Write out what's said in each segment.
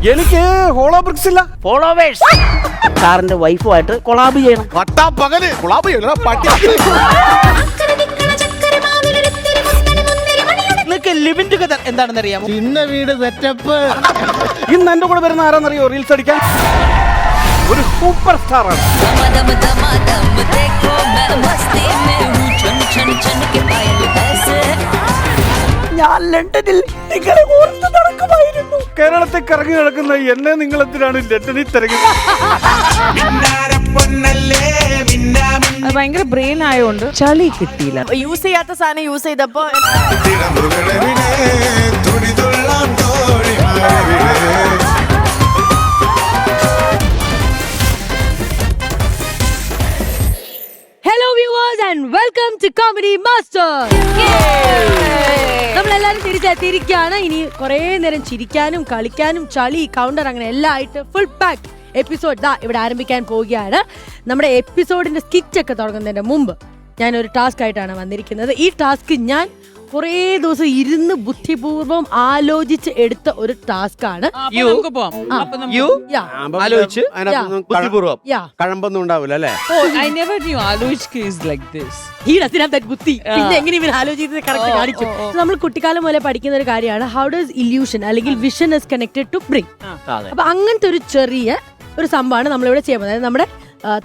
എനിക്ക് hollow bricks ഇല്ല. Followers സാറിന്റെ വൈഫുമായിട്ട് കൊളാബ് ചെയ്യണം. പട്ടാ പകല് കൊളാബ് ചെയ്യണം. നിങ്ങൾക്ക് ലിവിംഗ് ടുഗദർ എന്താണെന്ന് അറിയാമോ? ചിന്ന വീട് സെറ്റപ്പ്. ഇന്ന് എന്റെ കൂടെ വരുന്ന ആരാന്നറിയോ? റീൽസ് അടിക്കാൻ ഒരു സൂപ്പർ സ്റ്റാർ ആണ്. ഞാൻ ലണ്ടനിൽ നിങ്ങളെ ഓർത്ത് നടക്കുമായിരുന്നു. കേരളത്തിൽ കറങ്ങി നടക്കുന്ന എന്നെ നിങ്ങൾ എന്തിനാണ് ലണ്ടനിൽ തിരഞ്ഞത്? ഭയങ്കര ബ്രെയിൻ ആയതുകൊണ്ട് ചളി കിട്ടിയില്ല. യൂസ് ചെയ്യാത്ത സാധനം യൂസ് ചെയ്തപ്പോ hello viewers and welcome to comedy master. നമ്മളെല്ലാരും തിരിച്ചെത്തിയിരിക്കുകയാണ്. ഇനി കുറേ നേരം ചിരിക്കാനും കളിക്കാനും ചളി കൗണ്ടർ അങ്ങനെ എല്ലാം ആയിട്ട് ഫുൾ പാക്ക് എപ്പിസോഡ് ദാ ഇവിടെ ആരംഭിക്കാൻ പോവുകയാണ്. നമ്മുടെ എപ്പിസോഡിന്റെ സ്കിറ്റ് ഒക്കെ തുടങ്ങുന്നതിന്റെ മുമ്പ് ഞാനൊരു ടാസ്ക് ആയിട്ടാണ് വന്നിരിക്കുന്നത്. ഈ ടാസ്ക് ഞാൻ കുറേ ദിവസം ഇരുന്ന് ബുദ്ധിപൂർവ്വം ആലോചിച്ച് എടുത്ത ഒരു ടാസ്ക് ആണ്. ആലോചിച്ച് ബുദ്ധിപൂർവ്വം കഴമ്പൊന്നും ഉണ്ടാവില്ല അല്ലേ? പിന്നെ എങ്ങനെ ഇവർ ആലോചിച്ചത് കറക്റ്റ് കാണിക്കും. നമ്മൾ കുട്ടിക്കാലം പോലെ പഠിക്കുന്ന ഒരു കാര്യമാണ് ഹൗ ഡസ് ഇല്യൂഷൻ അല്ലെങ്കിൽ vision is connected to brain. അപ്പൊ അങ്ങനത്തെ ഒരു ചെറിയ ഒരു സംഭവമാണ് നമ്മളിവിടെ ചെയ്യുന്നത്. അതായത് നമ്മുടെ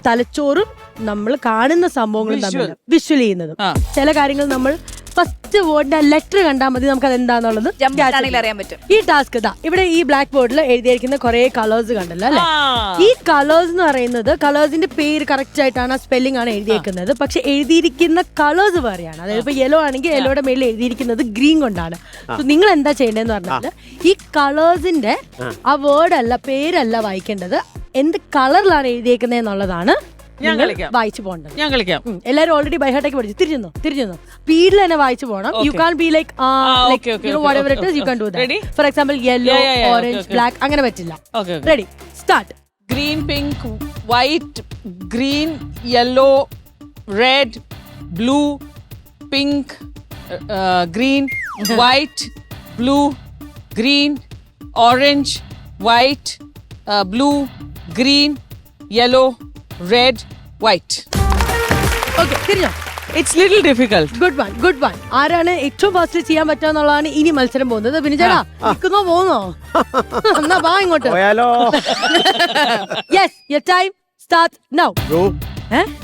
തലച്ചോറും നമ്മൾ കാണുന്ന സംഭവങ്ങളും തമ്മിൽ വിഷ്വൽ ചെയ്യുന്നതും ചില കാര്യങ്ങൾ നമ്മൾ ഫസ്റ്റ് വേർഡിന്റെ ലെറ്റർ കണ്ടാൽ മതി നമുക്ക് അത് എന്താന്നുള്ളത് അറിയാൻ പറ്റും. ഈ ടാസ്ക് ഇതാ ഇവിടെ ഈ ബ്ലാക്ക് ബോർഡിൽ എഴുതിയിരിക്കുന്ന കുറെ കളേഴ്സ് കണ്ടല്ലോ അല്ലെ? ഈ കളേഴ്സ് എന്ന് പറയുന്നത് കളേഴ്സിന്റെ പേര് കറക്റ്റ് ആയിട്ടാണ് സ്പെല്ലിംഗ് ആണ് എഴുതിയിരിക്കുന്നത്. പക്ഷെ എഴുതിയിരിക്കുന്ന കളേഴ്സ് വേറെയാണ്. അതായത് ഇപ്പൊ യെല്ലോ ആണെങ്കിൽ യെല്ലോയുടെ മേലിൽ എഴുതിയിരിക്കുന്നത് ഗ്രീൻ കൊണ്ടാണ്. നിങ്ങൾ എന്താ ചെയ്യേണ്ടതെന്ന് പറഞ്ഞാൽ ഈ കളേഴ്സിന്റെ ആ വേർഡ് അല്ല പേരല്ല വായിക്കേണ്ടത്, എന്ത് കളറിലാണ് എഴുതിയേക്കുന്നത് എന്നുള്ളതാണ് വായിച്ചു പോകേണ്ടത്. ഞാൻ കളിക്കാം. എല്ലാരും ഓൾറെഡി ബൈഹാർട്ടൊക്കെ പഠിച്ചു. തിരിഞ്ഞു സ്പീഡിൽ തന്നെ വായിച്ചു പോകണം. You can be like whatever it is you can do that. For example yellow, orange, black അങ്ങനെ പറ്റില്ല. Ready start. Green, pink, white, green, yellow, red, blue, pink, green, white, blue, green, orange, white, blue, green, yellow, red, white. Okay തിരിഞ്ഞോ. It's little difficult. Good one. ആരാണ് ഏറ്റവും fast ചെയ്യാൻ പറ്റാന്നുള്ളതാണ് ഇനി മത്സരം പോകുന്നത്. പിന്നെ ചേട്ടാ നിൽക്കുന്നോ പോകുന്നോ? എന്നാ വാ ഇങ്ങോട്ട്. Yes your time start now.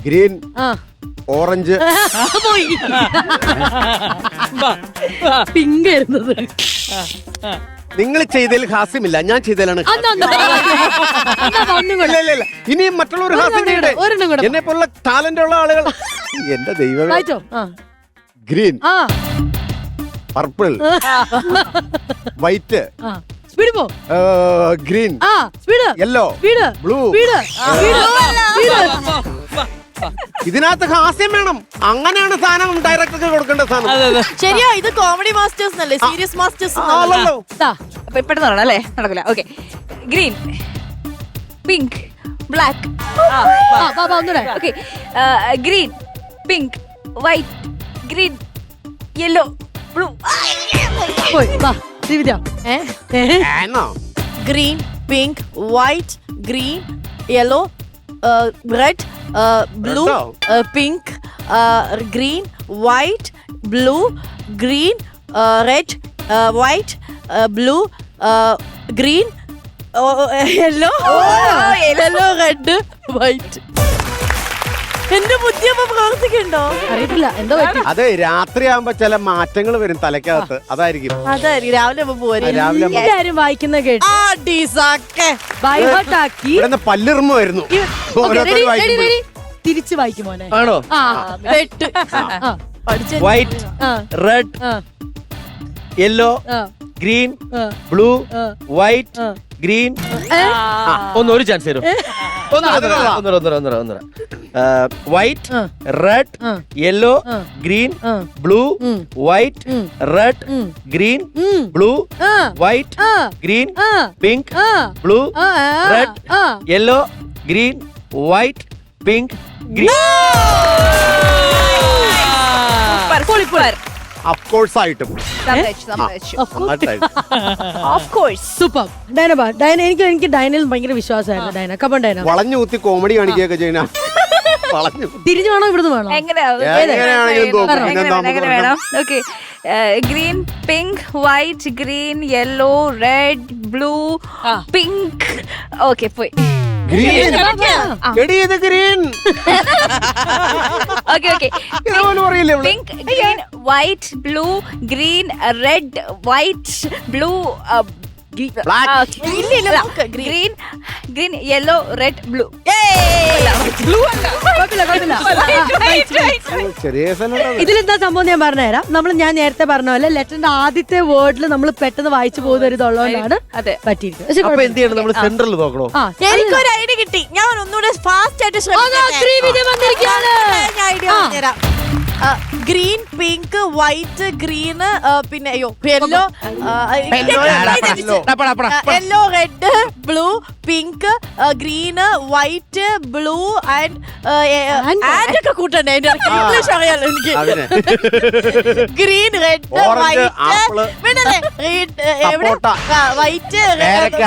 Green, orange, പോയി പിങ്ക് ആയിരുന്നത്. നിങ്ങൾ ചെയ്തതിൽ ഹാസ്യമില്ല, ഞാൻ ചെയ്തതിലാണ്. ഇനി മറ്റുള്ളവർ ഹാസ്യം ചെയ്യട്ടെ. എന്നെ പോലുള്ള ടാലന്റ് ഉള്ള ആളുകൾ. എന്റെ ദൈവമേ. ഗ്രീൻ, പർപ്പിൾ, വൈറ്റ്, സ്പീഡ് പോ. Green, yellow, blue. ഇതിനകത്ത് ഹാസ്യം വേണം. അങ്ങനെയാണ് സാധനം ഡയറക്ടർക്ക് കൊടുക്കേണ്ട സാധനം. ശരിയാ, ഇത് കോമഡി മാസ്റ്റേഴ്സ് അല്ലേ, സീരിയസ് മാസ്റ്റേഴ്സ് പെട്ടെന്ന് നടണം അല്ലേ? നടക്കില്ല. Okay. Green, pink, black. Okay. Green, pink, white, green, yellow, blue. Green, pink, white, green, yellow, red, blue, pink, green, white, blue, green, red, white, blue, green, yellow, red, white. എന്റെ ബുദ്ധിയപ്പോ പ്രവർത്തിക്കണ്ടോ അറിയില്ല. എന്തോ അത് രാത്രിയാകുമ്പോ ചില മാറ്റങ്ങൾ വരും തലക്കകത്ത്. അതായിരിക്കും രാവിലെ എല്ലാരും വായിക്കുന്ന കേട്ടു ബൈഹാർട്ടാക്കി പല്ലിറുമായിരുന്നു. തിരിച്ചു വായിക്കും മോനെ. ആണോ? White, red, yellow, green, blue, white, green. ഒരു ചാൻസ് തരും. ഒന്നര. White, red, yellow, green, blue, white, red, green, blue, white, green, pink, blue, red, yellow, green, white, pink, green. Of course ആയിട്ടും ഓഫ് കോഴ്സ്. സൂപ്പർ. ഡൈന ബാ. ഡൈന എനിക്ക് ഡൈനയിൽ ഭയങ്കര വിശ്വാസമായിരുന്നു. ഡൈന കപ്പൻ ഡൈന വളഞ്ഞു കുത്തി comedy കാണിക്കുകയൊക്കെ ചെയ്യണ വളഞ്ഞു തിരിഞ്ഞു വേണോ ഇവിടുന്ന് വേണോ? എങ്ങനെയാണെങ്കിലും തോന്നും. പിന്നെ എങ്ങനെ നമുക്ക് വേണം? Okay. Green, pink, white, green, yellow, red, blue, pink. Okay പോയി. ഗ്രീൻ എടി ഇത് ഗ്രീൻ ഓക്കെ ഓക്കെ. പോലും അറിയില്ല ഇവിടെ. Pink, green, white, blue, green, red, white, blue, green, green, yellow, red, blue. ചെറിയ സ്ഥലം ഇതിലെന്താ സംഭവം ഞാൻ പറഞ്ഞുതരാം. ഞാൻ നേരത്തെ പറഞ്ഞ പോലെ ലെറ്ററിന്റെ ആദ്യത്തെ വേർഡിൽ നമ്മൾ പെട്ടെന്ന് വായിച്ചു പോകുന്ന ഒരു ഇതുള്ളതുകൊണ്ടാണ് അതെ. പറ്റിയിരിക്കുന്നത്. പക്ഷെ അപ്പൊ എന്ത് ചെയ്യണം? നമ്മൾ സെന്ററിൽ നോക്കണോ? ആ, എനിക്കൊരു ഐഡിയ കിട്ടി. ഞാൻ ഒന്നുകൂടെ ഫാസ്റ്റ് ആയിട്ട് ശ്രീവിദ്യ വന്നിരിക്കുകയാണ്. ഐഡിയ പറഞ്ഞുതരാം. ഗ്രീൻ, പിങ്ക്, വൈറ്റ്, ഗ്രീൻ, പിന്നെ yellow, yellow, red, blue, pink, green, white, blue and ഒക്കെ കൂട്ടണ്ടേ? ഇംഗ്ലീഷ് അറിയാലോ എനിക്ക്. അതിന് green, red, Orange, apple, white, white, പേരക്ക.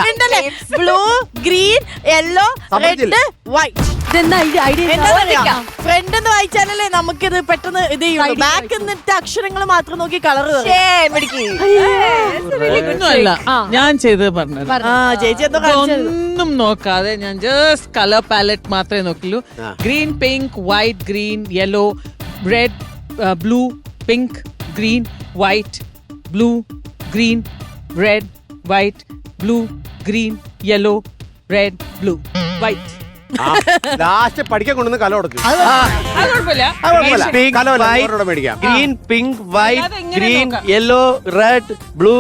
Blue, green, yellow, red, white. ഇതെന്താ ഐഡിയ? ഫ്രണ്ട് എന്ന് വായിച്ചാലല്ലേ നമുക്കിത് പെട്ടെന്ന് ഇത് ചെയ്യുള്ളൂ. ബാക്ക് എന്നിട്ട് അക്ഷരങ്ങൾ മാത്രം നോക്കി കളർ ഒന്നുമല്ല ഞാൻ ചെയ്തത് പറഞ്ഞത്. ചേച്ചി എന്തോ കാണിച്ചത്. ഒന്നും നോക്കാതെ ഞാൻ ജസ്റ്റ് കളർ പാലറ്റ് മാത്രമേ നോക്കിയുള്ളൂ. Green, pink, white, green, yellow, red, blue, pink, green, white, blue, green, red, white, blue, green, yellow, red, blue, white. Last പഠിക്കാൻ കൊണ്ടുവന്ന് കല കൊടുക്കും. അത് കുഴപ്പമില്ല. മേടിക്കാം. ഗ്രീൻ, പിങ്ക്, വൈറ്റ്, അതെങ്ങനെ ഗ്രീൻ, നോക്കാം? Yellow, red, blue.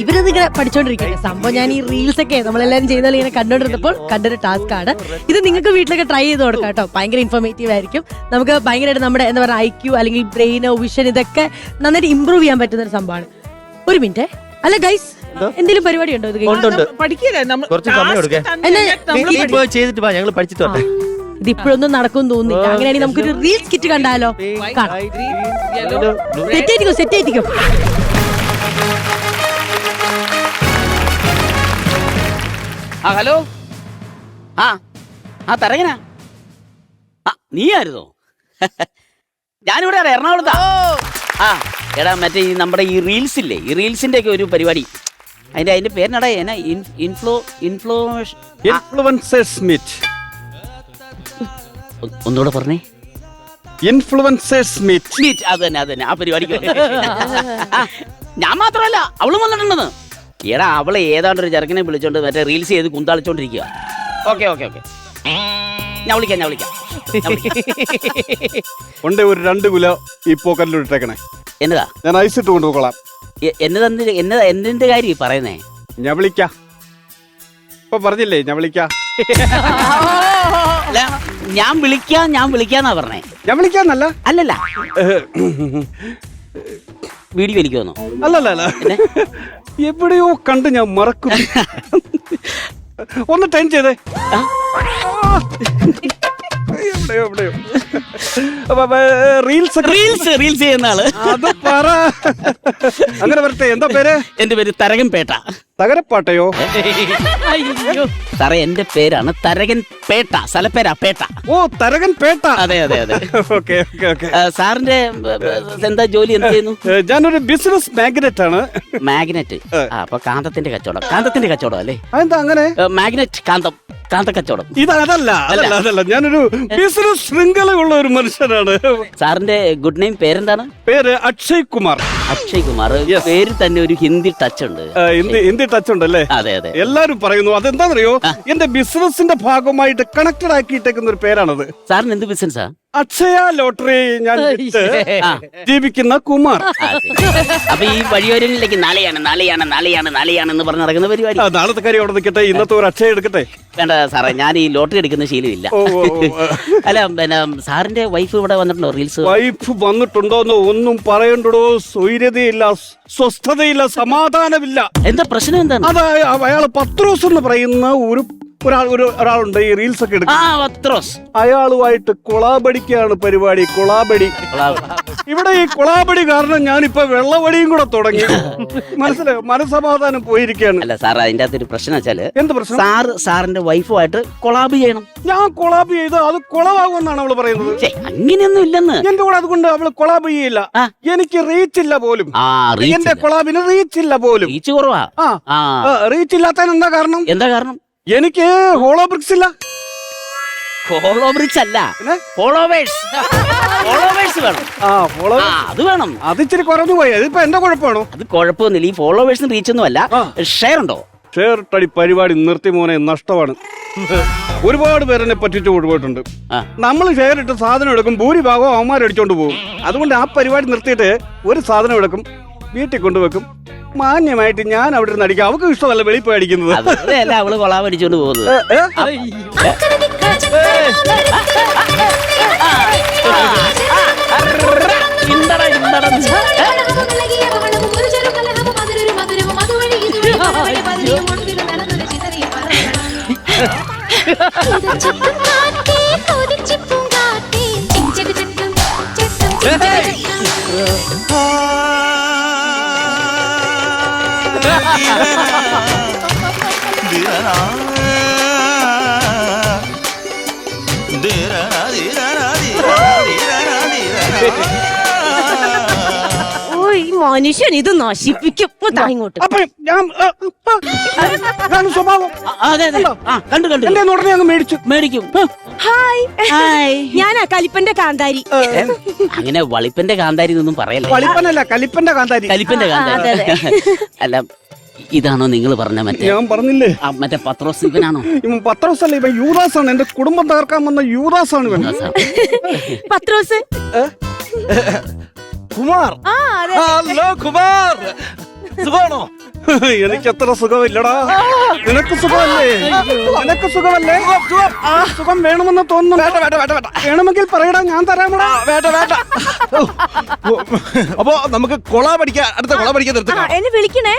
ഇവരത് ഇങ്ങനെ പഠിച്ചോണ്ടിരിക്കുകയാണ് സംഭവം. ഞാൻ ഈ റീൽസ് ഒക്കെ നമ്മളെല്ലാരും ചെയ്യുന്ന ഇങ്ങനെ കണ്ടോണ്ടിരുന്നപ്പോൾ കണ്ടൊരു ടാസ്ക് ആണ് ഇത്. നിങ്ങൾക്ക് വീട്ടിലൊക്കെ ട്രൈ ചെയ്ത് കൊടുക്കാം കേട്ടോ. ഭയങ്കര ഇൻഫോർമേറ്റീവ് ആയിരിക്കും. നമുക്ക് ഭയങ്കരമായിട്ട് നമ്മുടെ എന്താ പറയുക IQ അല്ലെങ്കിൽ ബ്രെയിനോ വിഷൻ ഇതൊക്കെ നന്നായിട്ട് ഇമ്പ്രൂവ് ചെയ്യാൻ പറ്റുന്ന ഒരു സംഭവമാണ്. ഒരു മിനിറ്റ്. അല്ല ഗൈസ്, എന്തെങ്കിലും പരിപാടി ഉണ്ടോ ഇത് കഴിഞ്ഞ്? ഉണ്ട്. പഠിക്കില്ല നമ്മൾ. കുറച്ച് സമയം കൊടുക്കേ. ചെയ്തിട്ട് വാ, ഞങ്ങൾ പഠിച്ചിട്ട് വട്ടെ. ഇത് ഇപ്പോഴൊന്നും നടക്കും തോന്നുന്നില്ല. അങ്ങനെയാണെങ്കിൽ നമുക്കൊരു റീൽസ് കിറ്റ് കണ്ടാലോ? കാണാം. സെറ്റ് ആയിരിക്കും. ഹലോ. തരകനാ. നീയായിരുന്നോ? ഞാനിവിടെ എറണാകുളത്താ. എടാ മറ്റേ ഈ നമ്മുടെ ഈ റീൽസ് ഇല്ലേ, ഈ റീൽസിന്റെ ഒക്കെ ഒരു പരിപാടി. അതിന്റെ പേരിനടാ ഇൻഫ്ലുവൻസേഴ്സ് മീറ്റ്. ഒന്നുകൂടെ പറഞ്ഞേ. Influencers meet. അത് തന്നെ ആ പരിപാടിക്ക്. ഞാൻ മാത്രമല്ല, അവളും വന്നിട്ടുണ്ടെന്ന്. എടാ അവളെ ഏതാണ്ടൊരു ചെറുക്കനെ വിളിച്ചോണ്ട് മറ്റേ റീൽസ് ചെയ്ത് കുന്താളിച്ചോണ്ടിരിക്കുക. ഓക്കെ ഞാൻ വിളിക്കാം. ഉണ്ട് ഒരു 2 കിലോ ഈ പോക്കറ്റിലിട്ടേക്കണേ. എന്നതാ? ഞാൻ ഐസ് ഇട്ട് കൊണ്ടുപോകാം. എന്തിന്റെ കാര്യം പറയുന്നേ? ഞാൻ വിളിക്കാം. ഇപ്പൊ പറഞ്ഞില്ലേ ഞാൻ വിളിക്കാം. അല്ല, ഞാൻ വിളിക്കാന്നാ പറഞ്ഞേ. ഞാൻ വിളിക്കാന്നല്ല. അല്ലല്ല, വീഡിയോ എനിക്കോന്നോ? അല്ലല്ല, എവിടെയോ കണ്ട് ഞാൻ മറക്കുന്നു. ഒന്ന് ടൈം ചെയ്തേ. എവിടെയോ റീൽസ് ചെയ്യുന്ന ആള്. അത് പറ. അങ്ങനെ വരട്ടെ. എന്താ പേര്? എന്റെ പേര് തരകൻ പേട്ട. തകരപ്പാട്ടയോ? സാറേ എന്റെ പേരാണ് തരകൻ പേട്ട. സ്ഥലപ്പേരാ പേട്ട. ഓ, തരകൻ പേട്ട. അതെ. ഓക്കെ. സാറിന്റെ എന്താ ജോലി? എന്ത് ചെയ്യുന്നു? ഞാനൊരു ബിസിനസ് മാഗ്നറ്റ് ആണ്. മാഗ്നറ്റ്. അപ്പൊ കാന്തത്തിന്റെ കച്ചവടം അല്ലേ? അതെന്താ അങ്ങനെ? മാഗ്നറ്റ് കാന്ത കച്ചവടം. അതല്ല, ഞാനൊരു ബിസിനസ് ശൃംഖലയുള്ള ഒരു മനുഷ്യനാണ്. സാറിന്റെ ഗുഡ് നെയിം പേരെന്താണ്? പേര് അക്ഷയ് കുമാർ. പേര് തന്നെ ഒരു ഹിന്ദി ടച്ച് ഉണ്ട്. ഹിന്ദി ടച്ച് ഉണ്ടല്ലേ? അതെ. എല്ലാരും പറയുന്നു. അതെന്താണെന്നറിയോ? എന്റെ ബിസിനസിന്റെ ഭാഗമായിട്ട് കണക്റ്റഡ് ആക്കിയിട്ടേക്കുന്ന ഒരു പേരാണത്. സാറിന് എന്ത് ബിസിനസ്സാ? അക്ഷയ ലോട്ടറി ഞാൻ ജീവിക്കുന്ന കുമാർ. അപ്പൊ ഈ വഴിയോരങ്ങളിലേക്ക് നാളെയാണെന്ന് പറഞ്ഞ് നടക്കുന്ന പരിപാടി. നാളത്തെ കാര്യം അവിടെ നിൽക്കട്ടെ. ഇന്നത്തെ ഒരു അക്ഷയ എടുക്കട്ടെ. വേണ്ട സാറേ, ഞാൻ ഈ ലോട്ടറി എടുക്കുന്ന ശീലമില്ല. അല്ല, പിന്നെ സാറിന്റെ വൈഫ് ഇവിടെ വന്നിട്ടുണ്ടോ? റീൽസ് വൈഫ് വന്നിട്ടുണ്ടോന്നോ ഒന്നും പറയണ്ടോ. സ്വൈര്യതയില്ല, സ്വസ്ഥതയില്ല, സമാധാനമില്ല. എന്താ പ്രശ്നം? എന്താണ്? അതായത് അയാള് പത്രോസ് എന്ന് പറയുന്ന ഒരു ഒരാളുണ്ട് ഈ റീൽസ് ഒക്കെ എടുക്കും. പത്രോസ്. അയാളുമായിട്ട് കൊളാബടിക്കാണ് പരിപാടി. കൊളാബടി. ഇവിടെ ഈ കൊളാബടി കാരണം ഞാനിപ്പോ വെള്ളവടിയും കൂടെ തുടങ്ങി. മനസ്സിലായോ? മനസമാധാനം പോയിരിക്കുകയാണ്. അല്ല സാർ, അതിന്റെ അകത്തൊരു പ്രശ്നം വെച്ചാല് എന്ത് പ്രശ്നം? സാറിന്റെ വൈഫുമായിട്ട് കൊളാബ് ചെയ്യണം. ഞാൻ കൊളാബ് ചെയ്ത് അത് കൊളവാകുമെന്നാണ് അവള് പറയുന്നത്. അങ്ങനെയൊന്നും ഇല്ലെന്ന്. എന്റെ കൂടെ അതുകൊണ്ട് അവള് കൊളാബ് ചെയ്യില്ല. എനിക്ക് റീച്ച് ഇല്ല പോലും. എന്റെ കൊളാബിന് റീച്ച് ഇല്ല പോലും. റീച്ച് കുറവാ. റീച്ച് ഇല്ലാത്തതിന് എന്താ കാരണം? എന്താ കാരണം? എനിക്ക് ഹോളോ ബ്രിക്സ് ഇല്ല. ഹോളോ ബ്രിക്സ് അല്ല, ഫോളോവേഴ്സ്. ഫോളോവേഴ്സ് വേണം. അത് വേണം. അത് ഇച്ചിരി കുറഞ്ഞു പോയി. അതിപ്പോ എന്റെ കുഴപ്പമാണോ? അത് കുഴപ്പമൊന്നുമില്ല. ഈ ഫോളോവേഴ്സിന് റീച്ച് ഒന്നും അല്ല. ഷെയർ ഉണ്ടോ? ഷെയർ ഇട്ടടി പരിപാടി നിർത്തി മോനെ, നഷ്ടമാണ്. ഒരുപാട് പേരെന്നെ പറ്റിച്ചു കൊണ്ടുപോയിട്ടുണ്ട്. നമ്മൾ ഷെയർ ഇട്ട് സാധനം എടുക്കും, ഭൂരിഭാഗവും അവന്മാരടിച്ചോണ്ട് പോകും. അതുകൊണ്ട് ആ പരിപാടി നിർത്തിയിട്ട് ഒരു സാധനം എടുക്കും, വീട്ടിൽ കൊണ്ടുവെക്കും, മാന്യമായിട്ട് ഞാൻ അവിടെ നിന്ന് അടിക്കാം. അവർക്ക് ഇഷ്ടമല്ല വെളിയിൽ പോയി അടിക്കുന്നത്. അതല്ല അവള് കൊളാബ് അടിച്ചോണ്ട് പോകുന്നത്. മനുഷ്യൻ ഇത് നശിപ്പിക്കും. ഇങ്ങോട്ട് അപ്പൊ ഞാൻ സ്വഭാവം എന്റെ ഉടനെ അങ്ങ് മേടിക്കും. ഹായ്, ഞാനാ കലിപ്പന്റെ കാന്താരി. അങ്ങനെ വളിപ്പന്റെ കാന്താരി എന്നൊന്നും പറയല്ല. വളിപ്പനല്ല, കലിപ്പന്റെ കാന്താരി. കലിപ്പന്റെ കാന്താരി. അല്ല, ഇതാണോ നിങ്ങൾ പറഞ്ഞ മറ്റേ? ഞാൻ പറഞ്ഞില്ലേ മറ്റേ പത്രോസ്. ഇവനാണോ? ഇവൻ പത്രോസ് അല്ല, ഇവൻ യൂദാസാണ്. എന്റെ കുടുംബം തകർക്കാൻ വന്ന യൂദാസാണ് ഇവൻ. പത്രോസ് കുമാർ. ഹലോ കുമാർ, സുഖമാണോ? എനിക്ക് അത്ര സുഖമില്ലടാ. നിനക്ക് സുഖമല്ലേ? നിനക്ക് സുഖമല്ലേ? ആ സുഖം വേണമെന്ന് തോന്നുന്നു. വേണമെങ്കിൽ പറയടാ, ഞാൻ തരാമടാ. വേണ്ട. അപ്പൊ നമുക്ക് കൊളാബടിക്കാൻ, അടുത്ത കൊളാബടിക്കാൻ നിർത്താം. എന്നെ വിളിക്കണേ.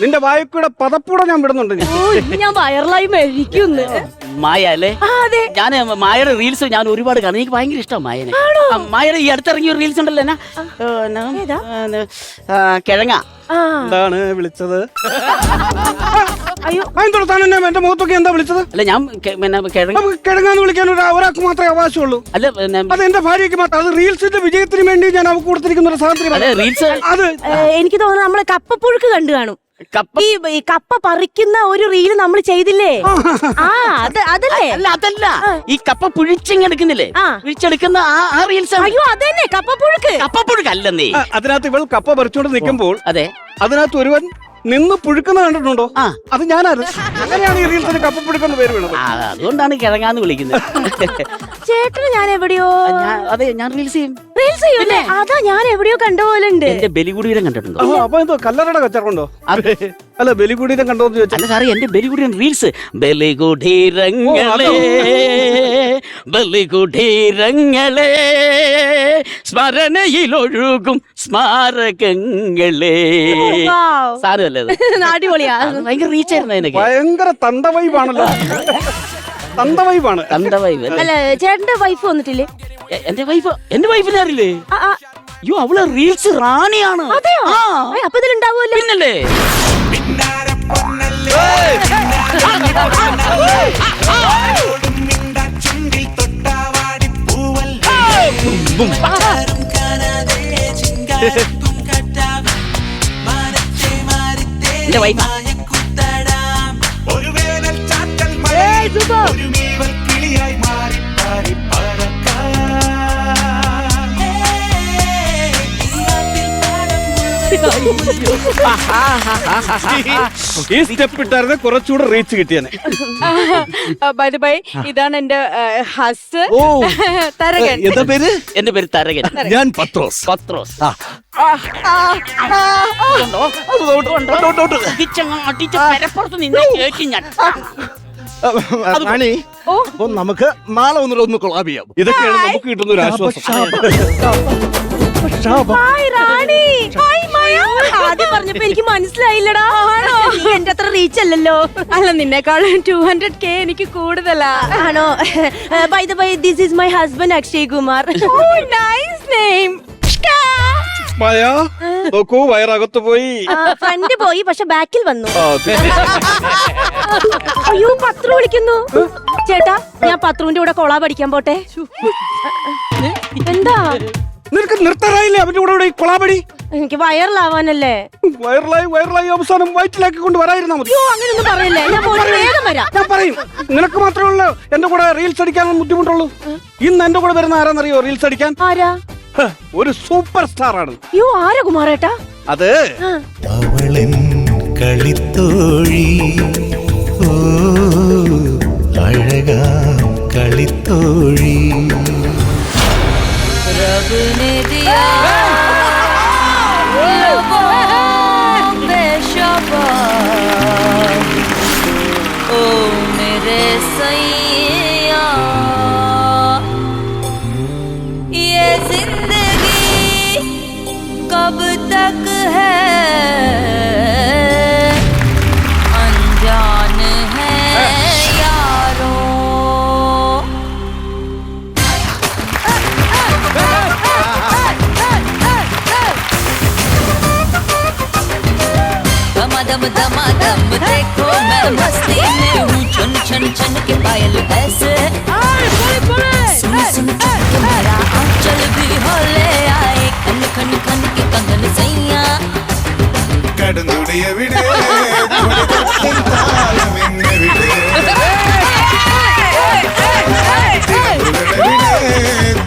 നിന്റെ വായക്കൂടെ പതപ്പൂടെ ഞാൻ വിടുന്നുണ്ട്. ഞാൻ വയറലായി മരിക്കുന്നു. മായ അല്ലേ? ഞാൻ മായയുടെ റീൽസ് ഞാൻ ഒരുപാട് കാണും. എനിക്ക് ഭയങ്കര ഇഷ്ടമാണ് മായനെ. മായയുടെ ഈ അടുത്തിറങ്ങിയ റീൽസ് ഉണ്ടല്ലോ, കിഴങ്ങ. എന്താണ് വിളിച്ചത്? അയ്യോ, താൻ എന്നെ എന്റെ മുഖത്തൊക്കെ എന്താ വിളിച്ചത്? അല്ല, ഞാൻ കിഴങ്ങാന്ന് വിളിക്കാൻ ഒരാൾക്ക് മാത്രമേ അവകാശമുള്ളൂ. അല്ല, അത് എന്റെ ഭാര്യയ്ക്ക് മാത്രം. അത് റീൽസിന്റെ വിജയത്തിന് വേണ്ടി ഞാൻ അവർക്ക് കൊടുത്തിരിക്കുന്ന ഒരു സ്വാതന്ത്ര്യം. റീൽസ് അത് എനിക്ക് തോന്നുന്നു നമ്മള് കപ്പപ്പുഴുക്ക് കണ്ടു കാണും. ഈ കപ്പ പറിക്കുന്ന ഒരു റീല് നമ്മൾ ചെയ്തില്ലേ? അതല്ലേ? അല്ല, അതല്ല. ഈ കപ്പ പിഴിച്ചെടുക്കുന്നില്ലേ? പിഴിച്ചെടുക്കുന്ന ആ റീൽസ്. അയ്യോ, അതന്നെ കപ്പപ്പുഴുക്ക്. കപ്പപ്പുഴുക്ക് അല്ലെന്നേ. അതിനകത്ത് ഇവൾ കപ്പ പറിച്ചോണ്ട് നിൽക്കുമ്പോൾ അതെ, അതിനകത്ത് ഒരുവൻ നിന്ന് പുഴുക്കുന്ന കണ്ടിട്ടുണ്ടോ? അത് ഞാനാണ്. അങ്ങനെയാണ് ഈ റീൽസിന് കപ്പ പുഴുക്കെന്ന് പേര് വീണത്. അതുകൊണ്ടാണ് കിഴങ്ങാന്ന് വിളിക്കുന്നത്. ചേട്ടന് ഞാൻ എവിടെയോ അതെ, ഞാൻ റീൽസ് ചെയ്യും. റീൽസ് ചെയ്യൂല്ലേ? അതാ ഞാൻ എവിടെയോ കണ്ട പോലെ ഉണ്ട്. എന്റെ ബലികുടീരം കണ്ടിട്ടുണ്ടോ? അപ്പൊ എന്തോ കല്ലറയുടെ കച്ചറുണ്ടോ? അല്ല, ബലികുടീരം കണ്ടോന്ന് ചോദിച്ചാൽ. അല്ല സാറേ, എന്റെ ബലികുടീരം റീൽസ്. ബലികുടീരങ്ങളെ ബലികുടീരങ്ങളെ സ്മരണയിലൊഴുകും സ്മാരകങ്ങളെ. സാരമല്ലേ? അടിപൊളിയാ. ഭയങ്കര റീച്ച് ആയിരുന്നു അതിനൊക്കെ. ഭയങ്കര തന്തവൈബാണല്ലോ. തന്തവൈബാണ്. തന്തവൈബ്. അല്ല, ചേട്ടന്റെ വൈഫ് വന്നിട്ടില്ലേ? എന്റെ വൈഫിനെ അറിയില്ലേ? അയ്യോ, അവള് റീൽസ് റാണിയാണ്. അപ്പൊ ഇതിലുണ്ടാവുമല്ലോ. പിന്നല്ലേ? എന്റെ വൈഫ. ഈ സ്റ്റെപ്പ് ഇട്ടായിരുന്നു കുറച്ചുകൂടെ റീച്ച് കിട്ടിയാണ്. ഇതാണ് എന്റെ ഹസ് തരകൻ. എന്താ പേര്? എന്റെ പേര് തരകൻ. ഞാൻ പത്രോസ്. പത്രോസ്. റാണി, അപ്പൊ നമുക്ക് നാളെ ഒന്ന് കൊളാബ് ചെയ്യാം. ഇതൊക്കെയാണ് നമുക്ക് കിട്ടുന്ന ഒരു ആശ്വാസം. ഹായ് റാണി. ഹായ് മായ. ആദ്യം പറഞ്ഞപ്പോ എനിക്ക് മനസ്സിലായില്ലടാ. നീ എന്റെ അത്ര റീച്ച് അല്ലല്ലോ. അല്ല നിന്നെക്കാളും 200K എനിക്ക് കൂടുതലാ. ആണോ? By the by, this is my husband Akshay Kumar. Nice name. Maya നോക്കൂ വയറകത്ത് പോയി. ഫ്രണ്ട് പോയി, പക്ഷെ ബാക്കിൽ വന്നു. ആ, ശരി. അയ്യോ, പത്രു വിളിക്കുന്നു. ചേട്ടാ, ഞാൻ പത്രുവിന്റെ കൂടെ കൊളാ പഠിക്കാൻ പോട്ടെ. എന്താ? നിനക്ക് നിർത്താറായില്ലേ അവന്റെ കൂടെ ഈ കൊളാപടി? എനിക്ക് വൈറലാവാനല്ലേ. വയറിലായി അവസാനം വയറ്റിലാക്കി കൊണ്ട് വരായിരുന്നാ മതി. അയ്യോ, അങ്ങനെയൊന്നും പറയല്ലേ. ഞാൻ പോയിട്ട് വേഗം വരാം. ഞാൻ പറയും, നിനക്ക് മാത്രമേ ഉള്ളൂ എന്റെ കൂടെ റീൽസ് അടിക്കാൻ ബുദ്ധിമുട്ടുള്ളൂ. ഇന്ന് എന്റെ കൂടെ വരുന്ന ആരാന്നറിയോ റീൽസ് അടിക്കാൻ? ആരാ? ഒരു സൂപ്പർ സ്റ്റാർ ആണ്. അയ്യോ, ആരാ കുമാരേട്ടാ? അത് അവളൻ കളിത്തോഴി, ഓ അഴകാം കളിത്തോഴി. कब तक है अनजान है यारों. दम दम देखो मैं मस्ती में हूँ, छन छन छन के पायल ऐसे. सुन सुन के मेरा आंचल भी होले आए, खन खन खन के कंगन सैया. കടന്നുടയ വിടെ താളമെന്നെ വിടെ,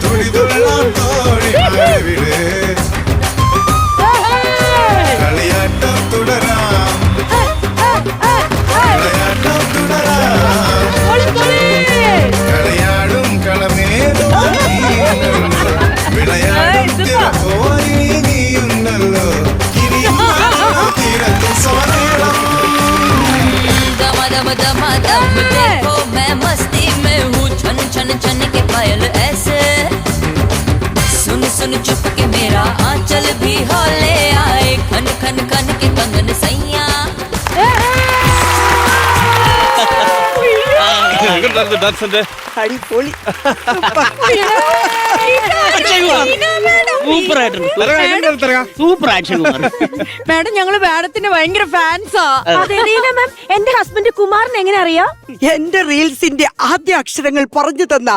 തുടിതുള്ളാം തോഴിമാരെ വിടെ. കളിയാട്ടം തുടരാം, കളിയാട്ടം തുടരാം. കളിയാടും കളമേതോ വിളയാടും തിരപ്പോരി നീയുണ്ടല്ലോ. दम दम दम देखो मैं मस्ती में हूँ, छन छन छन के पायल ऐसे. सुन सुन चुप के मेरा आंचल भी होले आए, खन खन खन के कंगन सैया. ഡാൻസിന്റെ സൂപ്പർ ആയിട്ടുണ്ട്. Super action Kumar. മാഡം ഞങ്ങള് മാഡത്തിന്റെ ഭയങ്കര ഫാൻസാ. മാം, എന്റെ ഹസ്ബൻഡ് കുമാറിന് എങ്ങനെ അറിയാം? എന്റെ റീൽസിന്റെ ആദ്യ അക്ഷരങ്ങൾ പറഞ്ഞു തന്ന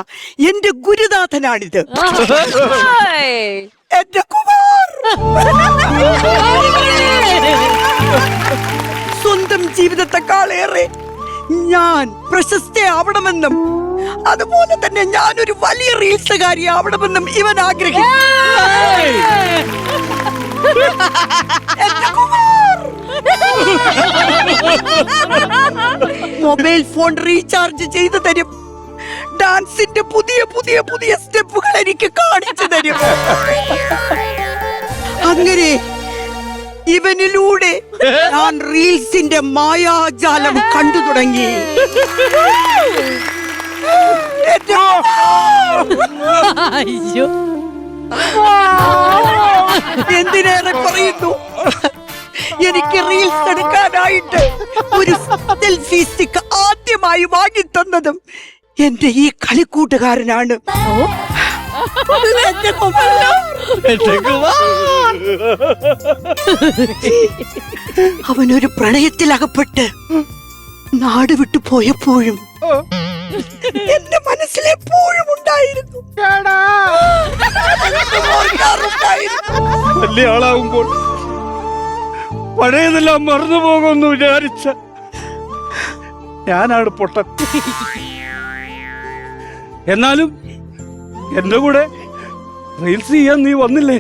എന്റെ ഗുരുനാഥനാണിത്. എന്റെ കുമാർ സ്വന്തം ജീവിതത്തെക്കാളേറെ ഞാൻ പ്രശസ്തയാവണമെന്നും അതുപോലെ തന്നെ ഞാനൊരു വലിയ റീൽസുകാരി ആവണമെന്നും ഇവൻ ആഗ്രഹിച്ചു. എന്റെ കുമാർ മൊബൈൽ ഫോൺ റീചാർജ് ചെയ്തു തരും, ഡാൻസിന്റെ പുതിയ പുതിയ പുതിയ സ്റ്റെപ്പുകൾ എനിക്ക് കാണിച്ചു തരും. അങ്ങനെ ഇവനിലൂടെ ഞാൻ റീൽസിന്റെ മായാജാലം കണ്ടു തുടങ്ങി. അയ്യോ, എന്തിനേറെ പറയുന്നു, എനിക്ക് റീൽസ് എടുക്കാനായിട്ട് ഒരു സെൽഫി സ്റ്റിക്ക് ആദ്യമായി വാങ്ങിത്തന്നതും എന്റെ ഈ കളിക്കൂട്ടുകാരനാണ്. അവനൊരു പ്രണയത്തിലകപ്പെട്ട് നാട് വിട്ടു പോയപ്പോഴും എന്റെ മനസ്സിലെപ്പോഴും ഉണ്ടായിരുന്നു. വലിയ ആളാവുമ്പോൾ പഴയതെല്ലാം മറന്നു പോകുമെന്ന് വിചാരിച്ച ഞാനാണ് പൊട്ടൻ. എന്നാലും എന്റെ കൂടെ റീൽസ് ചെയ്യാൻ നീ വന്നില്ലേ?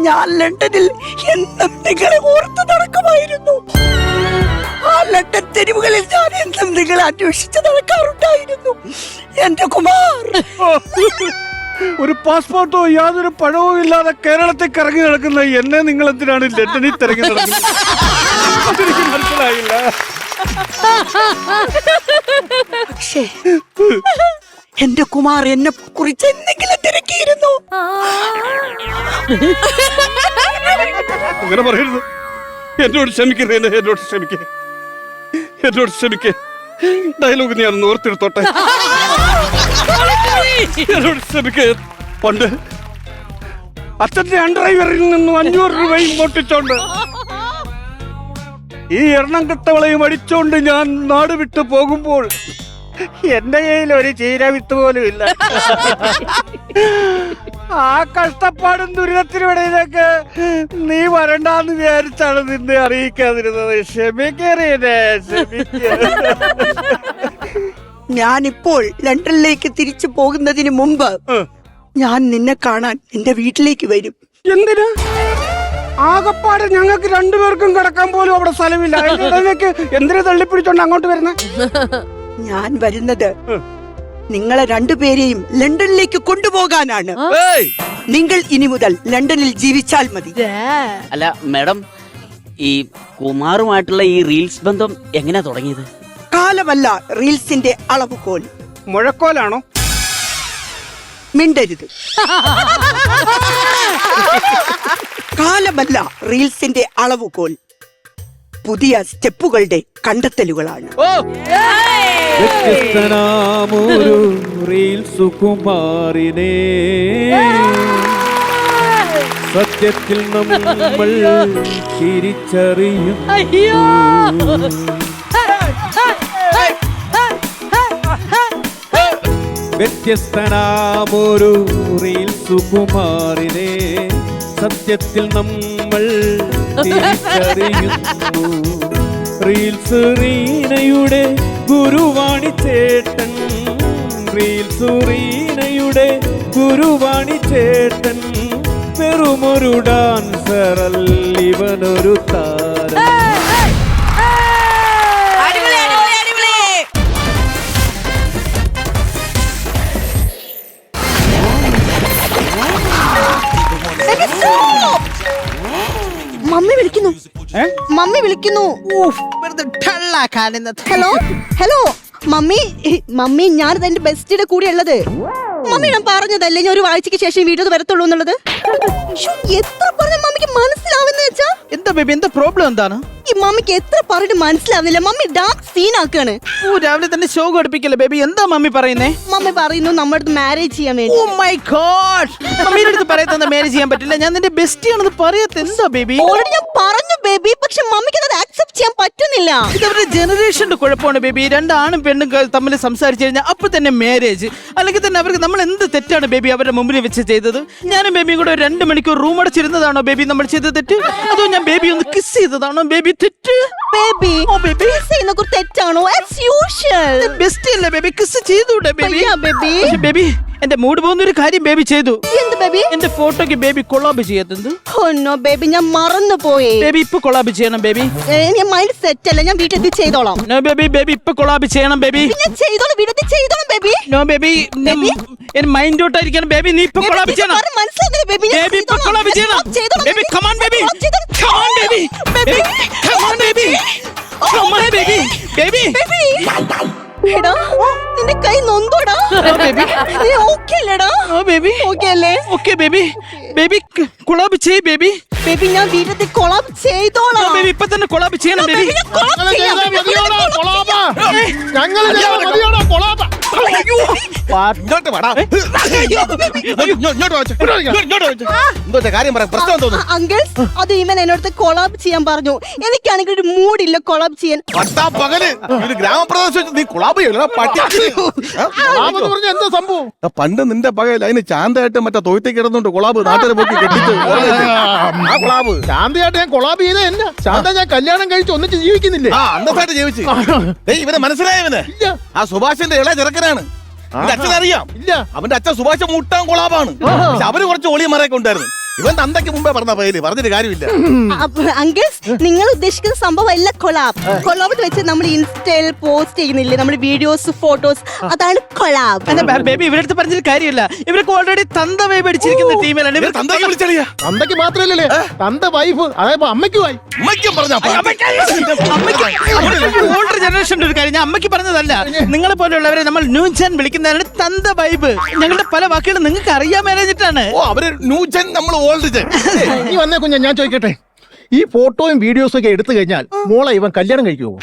ഞാൻ ലണ്ടനിൽ എന്നും നിങ്ങളെ ഓർത്ത് നടക്കുമായിരുന്നു. ആ ലണ്ടൻ തെരുവുകളിൽ ഞാൻ എന്നും നിങ്ങളെ അന്വേഷിച്ച് നടക്കാറുണ്ടായിരുന്നു. എന്റെ കുമാർ, ഒരു പാസ്പോർട്ടോ യാതൊരു പഴവും ഇല്ലാതെ കേരളത്തിൽ കറങ്ങി നടക്കുന്ന എന്നെ നിങ്ങൾ എന്തിനാണ് ലണ്ടനിൽ തിരഞ്ഞു നടക്കുന്നത്? അതെനിക്ക് മനസ്സിലായില്ല. പക്ഷേ എന്റെ കുമാർ എന്നെ കുറിച്ച് എന്തെങ്കിലും തിരക്കിയിരുന്നു? അങ്ങനെ പറയരുത്. എന്നോട് ക്ഷമിക്കരുത്, എന്നോട് ക്ഷമിക്കേ, എന്നോട് ക്ഷമിക്കേ. ഡയലോഗ് ഞാൻ ഓർത്തെടുത്തോട്ടെ. എന്നോട് ക്ഷമിക്കേ. പണ്ട് അച്ഛന്റെ അൺഡ്രൈവറിൽ നിന്നും 500 രൂപയും പൊട്ടിച്ചോണ്ട് ഈ എണ്ണം കെട്ടവളയും അടിച്ചോണ്ട് ഞാൻ നാട് വിട്ടു പോകുമ്പോൾ എന്റെ കയ്യിൽ ഒരു ചീര വിത്ത് പോലും ഇല്ല. ആ കഷ്ടപ്പാടും ദുരിതത്തിനിടയിലേക്ക് നീ വരണ്ടാന്ന് വിചാരിച്ചാണ് നിന്നെ അറിയിക്കാതിരുന്നത്. ക്ഷമിക്കറിയേ, ക്ഷമിക്ക. ഞാനിപ്പോൾ ലണ്ടനിലേക്ക് തിരിച്ചു പോകുന്നതിന് മുമ്പ് ഞാൻ നിന്നെ കാണാൻ നിന്റെ വീട്ടിലേക്ക് വരും. എന്തിനാ? ആകപ്പാട് ഞങ്ങൾക്ക് രണ്ടുപേർക്കും കിടക്കാൻ പോലും അവിടെ സ്ഥലമില്ല. അതിനിടയിലേക്ക് എന്തിനു തള്ളിപ്പിടിച്ചോണ്ട് അങ്ങോട്ട് വരുന്നേ? ഞാൻ വരുന്നത് നിങ്ങളെ രണ്ടുപേരെയും ലണ്ടനിലേക്ക് കൊണ്ടുപോകാനാണ്. നിങ്ങൾ ഇനി മുതൽ ലണ്ടനിൽ ജീവിച്ചാൽ മതി. അല്ല മാഡം, ഈ കുമാറുമായിട്ടുള്ള ഈ റീൽസ് ബന്ധം എങ്ങനെയാ തുടങ്ങിയത്? കാലമല്ല റീൽസിന്റെ അളവുകോൽ. മുഴക്കോലാണോ? മിണ്ടരുത്. കാലമല്ല റീൽസിന്റെ അളവുകോൽ, പുതിയ സ്റ്റെപ്പുകളുടെ കണ്ടെത്തലുകളാണ്. വ്യത്യസ്തനാമൊരു റീൽസു കുമാരിനെ സത്യത്തിൽ നമ്മൾ തിരിച്ചറിയും. വ്യത്യസ്തനാമൊരു റീൽസു കുമാരിനെ സത്യത്തിൽ നമ്മൾ തിരിച്ചറിയുന്നു. റീൽസ് റീനയുടെ ഗുരുവാണി ചേട്ടൻ, റീൽസ് റീനയുടെ ഗുരുവാണി ചേട്ടൻ വെറുമൊരു ഡാൻസറൽ, ഇവനൊരു താരം. മമ്മി വിളിക്കുന്നു, മമ്മി വിളിക്കുന്നു. ഹലോ ഹലോ മമ്മി, മമ്മി ഞാനിത് എന്റെ ബെസ്റ്റിയുടെ കൂടെ ഉള്ളത്. മമ്മി ഞാൻ പറഞ്ഞതല്ലേ ഞാൻ ഒരു ആഴ്ചക്ക് ശേഷം വീട്ടിൽ വരത്തുള്ളൂ എന്നുള്ളത്. എത്ര പറഞ്ഞ മമ്മിക്ക് മനസ്സിലാവുന്ന വെച്ചാ? എന്താ ബേബി, എന്താ പ്രോബ്ലം എന്താണ്? ഈ മമ്മിക്ക് എത്ര പറഞ്ഞിട്ട് മനസ്സിലാവുന്നില്ല. മമ്മി ഡാർക്ക് സീൻ ആക്കാണ്. ഓ രാവിലെ തന്നെ ഷോ പഠിപ്പിക്കല്ലേ ബേബി, എന്താ മമ്മി പറയുന്നേ? മമ്മി പറയുന്നു നമ്മുടെ അടുത്ത് മാരേജ് ചെയ്യാൻ വേണ്ടി. ഓ മൈ ഗോഡ്, മമ്മിയുടെ അടുത്ത് പറയത്ത മാരേജ് ചെയ്യാൻ പറ്റില്ല, ഞാൻ നിന്റെ ബെസ്റ്റി ആണെന്ന് പറയത്ത. എന്താ ബേബി? ഓൾറെഡി ഞാൻ പറഞ്ഞു ബേബി, പക്ഷെ മമ്മിക്ക് അത് ആക്സെപ്റ്റ് ചെയ്യാൻ പറ്റുന്നില്ല. ഇതവരുടെ ജനറേഷന്റെ കുഴപ്പമാണ് ബേബി. രണ്ടാണും പെണ്ണും തമ്മിൽ സംസാരിച്ചു കഴിഞ്ഞാൽ അപ്പൊ തന്നെ മാരേജ്. അല്ലെങ്കിൽ തന്നെ അവർക്ക് നമ്മൾ എന്ത് തെറ്റാണ് ബേബി അവരുടെ മുമ്പിൽ വെച്ച് ചെയ്തത്? ഞാനും ബേബിയും കൂടെ 2 മണിക്കൂർ റൂം അടച്ചിരുന്നതാണോ ബേബി നമ്മൾ ചെയ്ത തെറ്റ്? അതോ ഞാൻ ബേബി ഒന്ന് കിസ് ചെയ്തതാണോ ബേബി തെറ്റ്? ബേബി ഓ ബേബി ചെയ്യുന്ന കുറിച്ച് തെറ്റാണോ? ആസ് യൂഷ്വൽ ബെസ്റ്റ് അല്ലേ ബേബി, കിസ് ചെയ്തൂടെ ബേബി? ബേബി ബേബി എന്റെ മൂഡ് പോകുന്ന ഒരു കാര്യം ബേബി ചെയ്തു. എന്ത് ബേബി? എന്റെ ഫോട്ടോക്ക് ബേബി കൊളാബ് ചെയ്യാത്തത്. ഓ നോ ബേബി, ഞാൻ മറന്നു പോയി. ബേബി ഇപ്പൊ കൊളാബ് ചെയ്യണം ബേബി. ഞാൻ മൈൻഡ് സെറ്റ് അല്ല, ഞാൻ വീട്ടിൽ ചെയ്തോളാം. നോ ബേബി, ബേബി ഇപ്പൊ കൊളാബ് ചെയ്യണം ബേബി. ഞാൻ ചെയ്തോളാം, വീട്ടിൽ ചെയ്തോളാം ബേബി. നോ ബേബി, എന്റെ മൈൻഡ് ഔട്ട് ആയിരിക്കണം ബേബി. നീ ഇപ്പൊ കൊളാബ് ചെയ്യണം മനസ്സിലാകുന്നില്ല ബേബി. ബേബി ഇപ്പൊ കൊളാബ് ചെയ്യണം baby. Come on baby, come on baby, baby come on baby, come on baby, baby. എടാ നിന്റെ കൈ നൊന്തോടാ ബേബി. നീ ഓക്കേ അല്ലേടാ? ഓ ബേബി ഓക്കേ അല്ലേ? Okay baby. ബേബി കൊളാബ് ചെയ് ബേബി. ബേബി ഞാൻ വീട്ടിൽ കൊളാബ് ചെയ്തോളാം. ബേബി ഇപ്പൊ തന്നെ കൊളാബ് ചെയ്യണം ബേബി. അങ്കിൾസ് അത് ഇവൻ എന്നോട് കൊളാബ് ചെയ്യാൻ പറഞ്ഞു. എനിക്കാണെങ്കിൽ ഒരു മൂഡില്ല കൊളാബ് ചെയ്യാൻ. ഗ്രാമപ്രദേശത്ത് നീ കൊളാബ് എന്താ സംഭവം? പണ്ട് നിന്റെ പകയിൽ അതിന് ചാന്തയായിട്ട് മറ്റേ തൊഴുത്തേക്ക് കിടന്നുണ്ട് കൊളാബ് നാട്ടിലെ പോക്കി കെട്ടിച്ച് കൊളാബ് ശാന്തയായിട്ട് ഞാൻ കൊളാബ് ചെയ്ത എന്നാ? ശാന്ത ഞാൻ കല്യാണം കഴിച്ച് ഒന്നിച്ച് ജീവിക്കുന്നില്ലേ? അന്തസ്സായിട്ട് ജീവിച്ചു. ഇവനെ മനസ്സിലായവന് ആ സുഭാഷിന്റെ ഇളയ ചെറുക്കനാണ്. അച്ഛനറിയാം. ഇല്ല, അവന്റെ അച്ഛൻ സുഭാഷ് മുട്ടാൻ കൊളാബാണ്. പക്ഷെ അവര് കുറച്ച് ഒളിയന്മാരൊക്കെ ഉണ്ടായിരുന്നു. ഇവൻ തന്തയ്ക്ക് മുമ്പേ പറഞ്ഞ പേര് പറഞ്ഞിട്ട് കാര്യമില്ല. അങ്കിൾസ് നിങ്ങൾ ഉദ്ദേശിക്കുന്ന സംഭവം അല്ല കൊളാബ്. കൊളാബ് വെച്ച് നമ്മൾ ഇൻസ്റ്റയിൽ പോസ്റ്റ് ചെയ്യുന്നില്ലേ നമ്മൾ വീഡിയോസ് ഫോട്ടോസ്, അതാണ് കൊളാബ്. ബേബി ഇവരടുത്ത് പറഞ്ഞിട്ട് കാര്യമില്ല. ഇവർക്ക് ഓൾറെഡി തന്ത വൈബ് അടിച്ചിരിക്കുന്ന ടീമിലാണ്. തന്തയ്ക്ക് വിളിച്ചറിയാ. തന്തയ്ക്ക് മാത്രല്ലേ തന്ത വൈഫ്, അതായത് അമ്മയ്ക്കുമായി. അമ്മയ്ക്കും പറഞ്ഞ ഓൾഡർ ജനറേഷന്റെ ഒരു കാര്യം ഞാൻ അമ്മയ്ക്ക് പറഞ്ഞതല്ല. നിങ്ങളെ പോലെയുള്ളവരെ നമ്മൾ ന്യൂജൻ വിളിക്കുന്നതാണ് തന്ത വൈബ്. ഞങ്ങളുടെ പല വാക്കുകളും നിങ്ങൾക്ക് അറിയാൻ മേലഞ്ഞിട്ടാണ്. ഓ അവര് ന്യൂജൻ നമ്മൾ ഓൾഡ്. നീ വന്നേ കുഞ്ഞ, ഞാൻ ചോദിക്കട്ടെ, ഈ ഫോട്ടോയും വീഡിയോസും ഒക്കെ എടുത്തു കഴിഞ്ഞാൽ മോളെ ഇവൻ കല്യാണം കഴിക്കുമോ?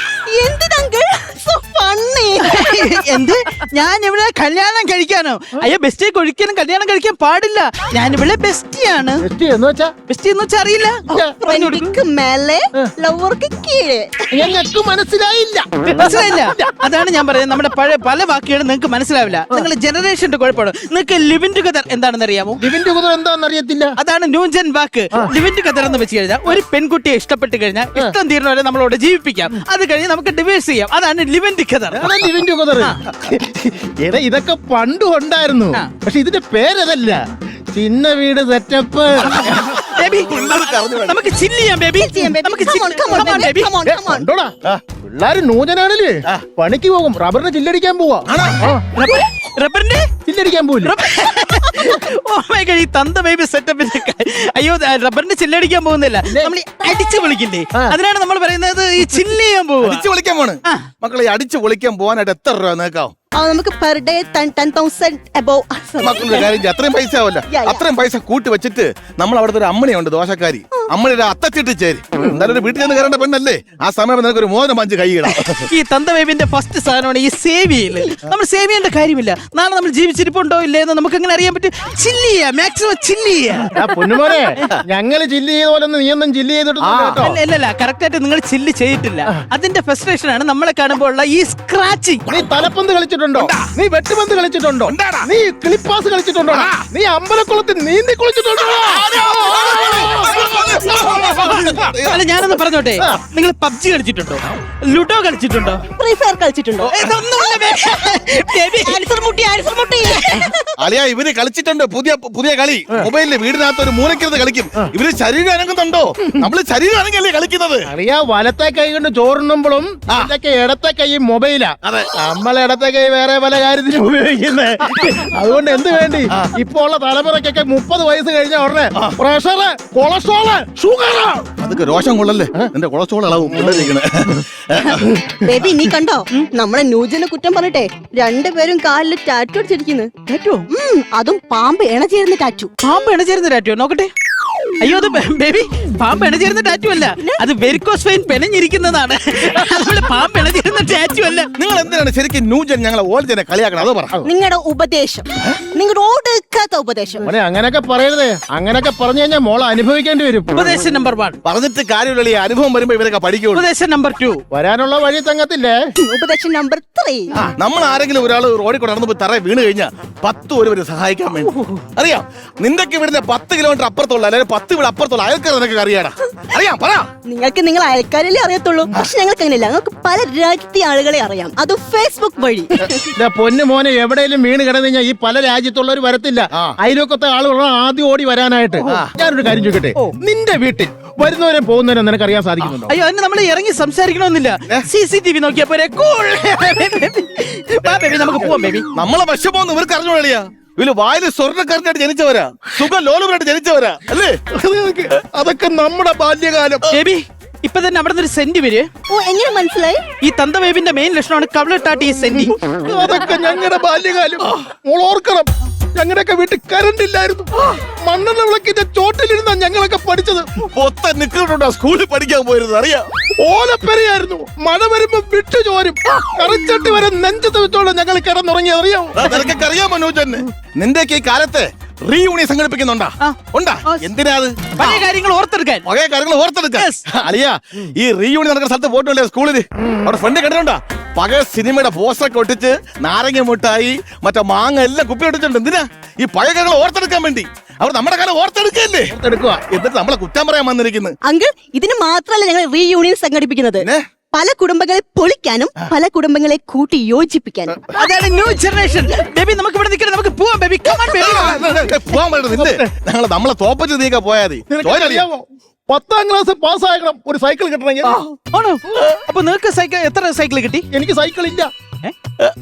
എന്തിനങ്കിൾ സോ ഫണ്ണി. എന്ത്? ഞാൻ ഇവിടെ കല്യാണം കഴിക്കാനോ? അയ്യോ, ബെസ്റ്റിയെ ഒരിക്കലും കല്യാണം കഴിക്കാൻ പാടില്ല. ഞാൻ ഇവിടെ ബെസ്റ്റിയാണ്. ബെസ്റ്റ് എന്ന് വെച്ചാ ബെസ്റ്റി എന്ന് വെച്ചാൽ അറിയില്ല. ഫ്രണ്ടിക്ക് മേലെ ലവർക്ക് കീഴെ. ഞങ്ങൾക്ക് മനസ്സിലായില്ല. മനസ്സിലായില്ല? അതാണ് ഞാൻ പറയുന്നത്, നമ്മുടെ പഴയ പല വാക്കുകളും നിങ്ങൾക്ക് മനസ്സിലാവില്ല. നിങ്ങൾ ജനറേഷന്റെ കുഴപ്പമാണ്. നിങ്ങൾക്ക് ലിവിൻ ടുഗദർ എന്താണെന്ന് അറിയാമോ? ലിവിൻ ടുഗദർ എന്താണെന്ന് അറിയത്തില്ല. അതാണ് ന്യൂജൻ വാക്ക്. ലിവിൻ ടുഗദർ എന്ന് വെച്ച് കഴിഞ്ഞാൽ ഒരു പെൺകുട്ടിയെ ഇഷ്ടപ്പെട്ട് കഴിഞ്ഞാൽ ഇഷ്ടം തീരുന്നവരെ നമ്മളോട് ജീവിപ്പിക്കാം. അത് കഴിഞ്ഞ് നമുക്ക് ഡിവേഴ്സ് ചെയ്യാം. അതാണ് ലിവിൻ ടുഗദർ. Living together. എടാ, ഇതൊക്കെ പണ്ടും ഉണ്ടായിരുന്നു. പക്ഷെ ഇതിന്റെ പേരതല്ല. ചിന്ന വീട് സെറ്റപ്പ്. ബേബി, നമുക്ക് ചില്ല് ചെയ്യാം ബേബി. നമുക്ക് ബേബി. കണ്ടോടാ, പിള്ളേര് നൂതനാണല്ലേ. പണിക്ക് പോകും, റബ്ബറിന് ചില്ലടിക്കാൻ പോവാ. റബ്ബറിന്റെ ചില്ലടിക്കാൻ പോവില്ല. ഓ മൈ ഗോഡ്, ഈ തന്ത ബേബി സെറ്റപ്പിന്റെ അയ്യോ, റബ്ബറിന്റെ ചില്ലടിക്കാൻ പോകുന്നില്ല, നമ്മൾ അടിച്ചു വിളിക്കില്ലേ, അതിനാണ് നമ്മൾ പറയുന്നത് ഈ ചില്ല് ചെയ്യാൻ പോകും. അടിച്ചു പൊളിക്കാൻ പോണ് മക്കളെ. അടിച്ചു പൊളിക്കാൻ പോകാനായിട്ട് എത്ര രൂപ നേക്കാവും? നമുക്ക് പെർ ഡേ 10,000 above. മക്കളുടെ കാര്യം അത്രയും പൈസ ആവല്ല. അത്രയും പൈസ കൂട്ടി വെച്ചിട്ട് നമ്മൾ അവിടുത്തെ ഒരു അമ്മണിയുണ്ട്, ദോശക്കാരി. അമ്മയുടെ അത്തച്ചിട്ട് ചേരി. എന്തായാലും ഒരു വീട്ടിൽ നിന്ന് കയറേണ്ട പെണ്ണല്ലേ, ആ സമയം നിനക്ക് ഒരു മോദം 5 കൈയിടാം. ഈ തന്ത ബേബിന്റെ ഫസ്റ്റ് സാധനമാണ് ഈ സേവ് ചെയ്യല്. നമ്മൾ സേവ് ചെയ്യേണ്ട കാര്യമില്ല. നാളെ നമ്മൾ ജീവിച്ചിരിപ്പുണ്ടോ ഇല്ലേ എന്ന് നമുക്ക് എങ്ങനെ അറിയാൻ പറ്റും? ചില്ല് ചെയ്യാം, മാക്സിമം ചില്ല് ചെയ്യാം. പൊന്നുമോനെ, ഞങ്ങള് ചില്ല് ചെയ്ത പോലെ നീ ഒന്നും ചില്ല് ചെയ്തിട്ടില്ല. അല്ലല്ല, കറക്റ്റ് ആയിട്ട് നിങ്ങൾ ചില്ല് ചെയ്തിട്ടില്ല. അതിന്റെ ഫ്രസ്ട്രേഷൻ ആണ് നമ്മളെ കാണുമ്പോൾ ഉള്ള ഈ സ്ക്രാച്ചിങ്. നീ തലപ്പന്ത് കളിച്ചിട്ടുണ്ടോ? നീ വെട്ടുപന്ത് കളിച്ചിട്ടുണ്ടോ? നീ ക്ലിപ്പാസ് കളിച്ചിട്ടുണ്ടോ? നീ അമ്പലക്കുളത്തിൽ നീന്തി കുളിച്ചിട്ടുണ്ടോ? അല്ല, ഞാനൊന്ന് പറഞ്ഞോട്ടെ, നിങ്ങൾ പബ്ജി കളിച്ചിട്ടുണ്ടോ? ലുഡോ കളിച്ചിട്ടുണ്ടോ? ഫ്രീ ഫയർ കളിച്ചിട്ടുണ്ടോ? അളിയാ, ഇവര് കളിച്ചിട്ടുണ്ട് പുതിയ കളി. മൊബൈലില് വീടിനകത്ത് ഒരു മൂലക്കിരുന്ന് കളിക്കും. ഇവര് ശരീരം അനങ്ങുന്നുണ്ടോ? നമ്മള് ശരീരം അനങ്ങല്ലേ കളിക്കുന്നത്. അളിയാ, വലത്തെ കൈ കൊണ്ട് ചോറുണ്ണുമ്പോഴും ഇതൊക്കെ ഇടത്തെ കൈ മൊബൈലാ. നമ്മൾ ഇടത്തെ കൈ വേറെ പല കാര്യത്തിനും ഉപയോഗിക്കുന്നത്. അതുകൊണ്ട് എന്ത് വേണ്ടി ഇപ്പോ ഉള്ള തലമുറയ്ക്കൊക്കെ 30 വയസ്സ് കഴിഞ്ഞ ഉടനെ പ്രഷറ്, കൊളസ്ട്രോള്, ഷുഗർ. അതൊക്കെ രോഷം കൊള്ളല്ലേ, എന്റെ കൊളസ്ട്രോൾ അളവും. ബേബി, നീ കണ്ടോ നമ്മളെ ന്യൂജനെ കുറ്റം പറഞ്ഞിട്ടെ രണ്ടുപേരും കാലിൽ ടാറ്റു അടിച്ചിരിക്കുന്നു. അതും പാമ്പ് ഇണചേരുന്ന ടാറ്റു. പാമ്പ് ഇണചേരുന്ന ടാറ്റു നോക്കട്ടെ. അയ്യോ, അത് ബേബി പാമ്പ് ഇണചേരുന്ന ടാറ്റു അല്ല, അത് വെരിക്കോസ് വെയിൻ പെനഞ്ഞിരിക്കുന്നതാണ്. അതുപോലെ പാമ്പ് ഇണചേരുന്ന ടാറ്റു അല്ല. നിങ്ങൾ എന്തിനാണ് ശരിക്കും ന്യൂജൻ ഞങ്ങളെ ഓൾജനെ കളിയാക്കണം? അതോ പറ. നിങ്ങളുടെ ഉപദേശം, നിങ്ങളുടെ ഒടുക്കാത്ത ഉപദേശം. അങ്ങനൊക്കെ പറയരുതേ. അങ്ങനൊക്കെ പറഞ്ഞു കഴിഞ്ഞാൽ മോളെ അനുഭവിക്കേണ്ടി വരും. ഉപദേശം നമ്പർ 1 പറഞ്ഞിട്ട് കാര്യമില്ല. അനുഭവം വരുമ്പോ ഇവരൊക്കെ പഠിക്കുള്ളൂ. ഉപദേശം നമ്പർ 2 വരാനുള്ള വഴി തങ്ങത്തില്ലേ. ഉപദേശം നമ്പർ 3, നമ്മൾ ആരെങ്കിലും ഒരാൾ റോഡിൽ കൂടെ നടന്നു തറ വീണ് കഴിഞ്ഞാൽ 10 ഒരുവരെ സഹായിക്കാൻ വേണ്ടി. അറിയാം, നിന്റെയൊക്കെ ഇവിടുന്ന് 10 കിലോമീറ്റർ അപ്പുറത്തുള്ള അല്ലെങ്കിൽ 10 വീട് അപ്പുറത്തുള്ള അയൽക്കാർ നിനക്ക് അറിയാടാ. അറിയാം, പറ. നിങ്ങൾക്ക് നിങ്ങൾ അയൽക്കാരല്ലേ അറിയത്തുള്ളൂ, പക്ഷെ ഞങ്ങൾക്ക് അങ്ങനെയല്ല. ഞങ്ങൾക്ക് പല രാജ്യത്തെ ആളുകളെ അറിയാം, അത് ഫേസ്ബുക്ക് വഴി. പൊന്നു മോനെ, എവിടെയെങ്കിലും വീണ് കിടന്നു കഴിഞ്ഞാൽ ഈ പല രാജ്യത്തുള്ളവർ വരത്തില്ല. അയൽവക്കത്തെ ആളുകൾ ആദ്യം ഓടി വരാനായിട്ട്. ഞാനൊരു കാര്യം ചോദിക്കട്ടെ, നിന്റെ വീട്ടിൽ വരുന്നവരെ പോകുന്നവരെ നിനക്ക് അറിയാൻ സാധിക്കുന്നുണ്ടോ? അയ്യോ, അതിന് നമ്മൾ ഇറങ്ങി സംസാരിക്കണമെന്നില്ല. CCTV നോക്കിയപ്പോ നമുക്ക് പോവാം ബേബി. നമ്മളെ വിഷമൊന്നും ഇവർക്ക് അറിഞ്ഞോളിയാ. ഇവര് വായില് സ്വർണ്ണക്കാരനായിട്ട് ജനിച്ചവരാ, സുഖം ലോലുമായിട്ട് ജനിച്ചവരാ അല്ലേ. അതൊക്കെ നമ്മുടെ ബാല്യകാലം. ബേബി, ഇപ്പൊ തന്നെ അവിടെ നിന്ന് ഒരു സെന്റ് വരെ. ഓ, എങ്ങനെ മനസ്സിലായി? ഈ തന്ത ബേബിന്റെ മെയിൻ ലക്ഷണമാണ് കവളിട്ടാട്ടി ഈ സെന്റി. അതൊക്കെ ഞങ്ങളുടെ ബാല്യകാലം. മോൾ ഓർക്കണം, ഞങ്ങളുടെയൊക്കെ വീട്ടിൽ കറണ്ട് ഇല്ലായിരുന്നു. മണ്ണെണ്ണ വിളക്കിന്റെ ചോട്ടിലിരുന്ന ഞങ്ങളൊക്കെ പഠിച്ചത്. പൊത്ത നിൽക്കുന്നുണ്ടോ സ്കൂളിൽ പഠിക്കാൻ പോയിരുന്നത് അറിയാം. ഓലപ്പെരയായിരുന്നു. മഴ വരുമ്പോ വിട്ടു ചോരും. കറിച്ചട്ടി വരെ നെഞ്ചത്ത് വെച്ചോളൂ ഞങ്ങൾ കിടന്നുറങ്ങി. അറിയാമോ? നിനക്കൊക്കെ അറിയാമോ ന്യൂജന്? നിന്റെയൊക്കെ ഈ കാലത്ത് റീയൂണിയൻ സംഘടിപ്പിക്കുന്നുണ്ടാ? ഉണ്ടാ? എന്തിനാ അത്? പഴയ കാര്യങ്ങൾ ഓർത്തെടുക്കാൻ. പഴയ കാര്യങ്ങൾ ഓർത്തെടുക്കാൻ. അളിയാ, ഈ റീയൂണിയൻ നടക്കുന്ന സ്ഥലത്ത് പോയിട്ടില്ലേ സ്കൂളില്? അവിടെ ഫ്രണ്ട് കണ്ടിട്ടുണ്ടാ? പഴയ സിനിമയുടെ പോസ്റ്ററൊക്കെ ഒട്ടിച്ച് നാരങ്ങ മുട്ടായി മറ്റേ മാങ്ങ എല്ലാം കുപ്പി ഒട്ടിച്ചിട്ടുണ്ട്. എന്തിനാ? ഈ പഴയ കാര്യങ്ങൾ ഓർത്തെടുക്കാൻ വേണ്ടി. അവർ നമ്മുടെ കാലം ഓർത്തെടുക്കല്ലേ? എടുക്കുക. എന്നിട്ട് നമ്മളെ കുറ്റം പറയാൻ വന്നിരിക്കുന്നു. അങ്കിൾ, ഇതിന് മാത്രമല്ല ഞങ്ങൾ റീയൂണിയൻ സംഘടിപ്പിക്കുന്നത്. പല കുടുംബങ്ങളെ പൊളിക്കാനും പല കുടുംബങ്ങളെ കൂട്ടി യോജിപ്പിക്കാനും. അതാണ് ന്യൂ ജനറേഷൻ. ബേബി, നമുക്ക് ഇവിടെ നിൽക്കണം, നമുക്ക് പോവാം ബേബി. Come on baby. പോവാൻ പറ്റുന്നില്ലേ? നമ്മളെ തോപ്പച്ച് നീക്ക പോയാതി. 10ാം ക്ലാസ് പാസ്സാകണം ഒരു സൈക്കിൾ കിട്ടണമെങ്കിൽ. ആണോ? അപ്പൊ നിങ്ങൾക്ക് സൈക്കിൾ എത്ര സൈക്കിൾ കിട്ടി? എനിക്ക് സൈക്കിൾ ഇല്ല.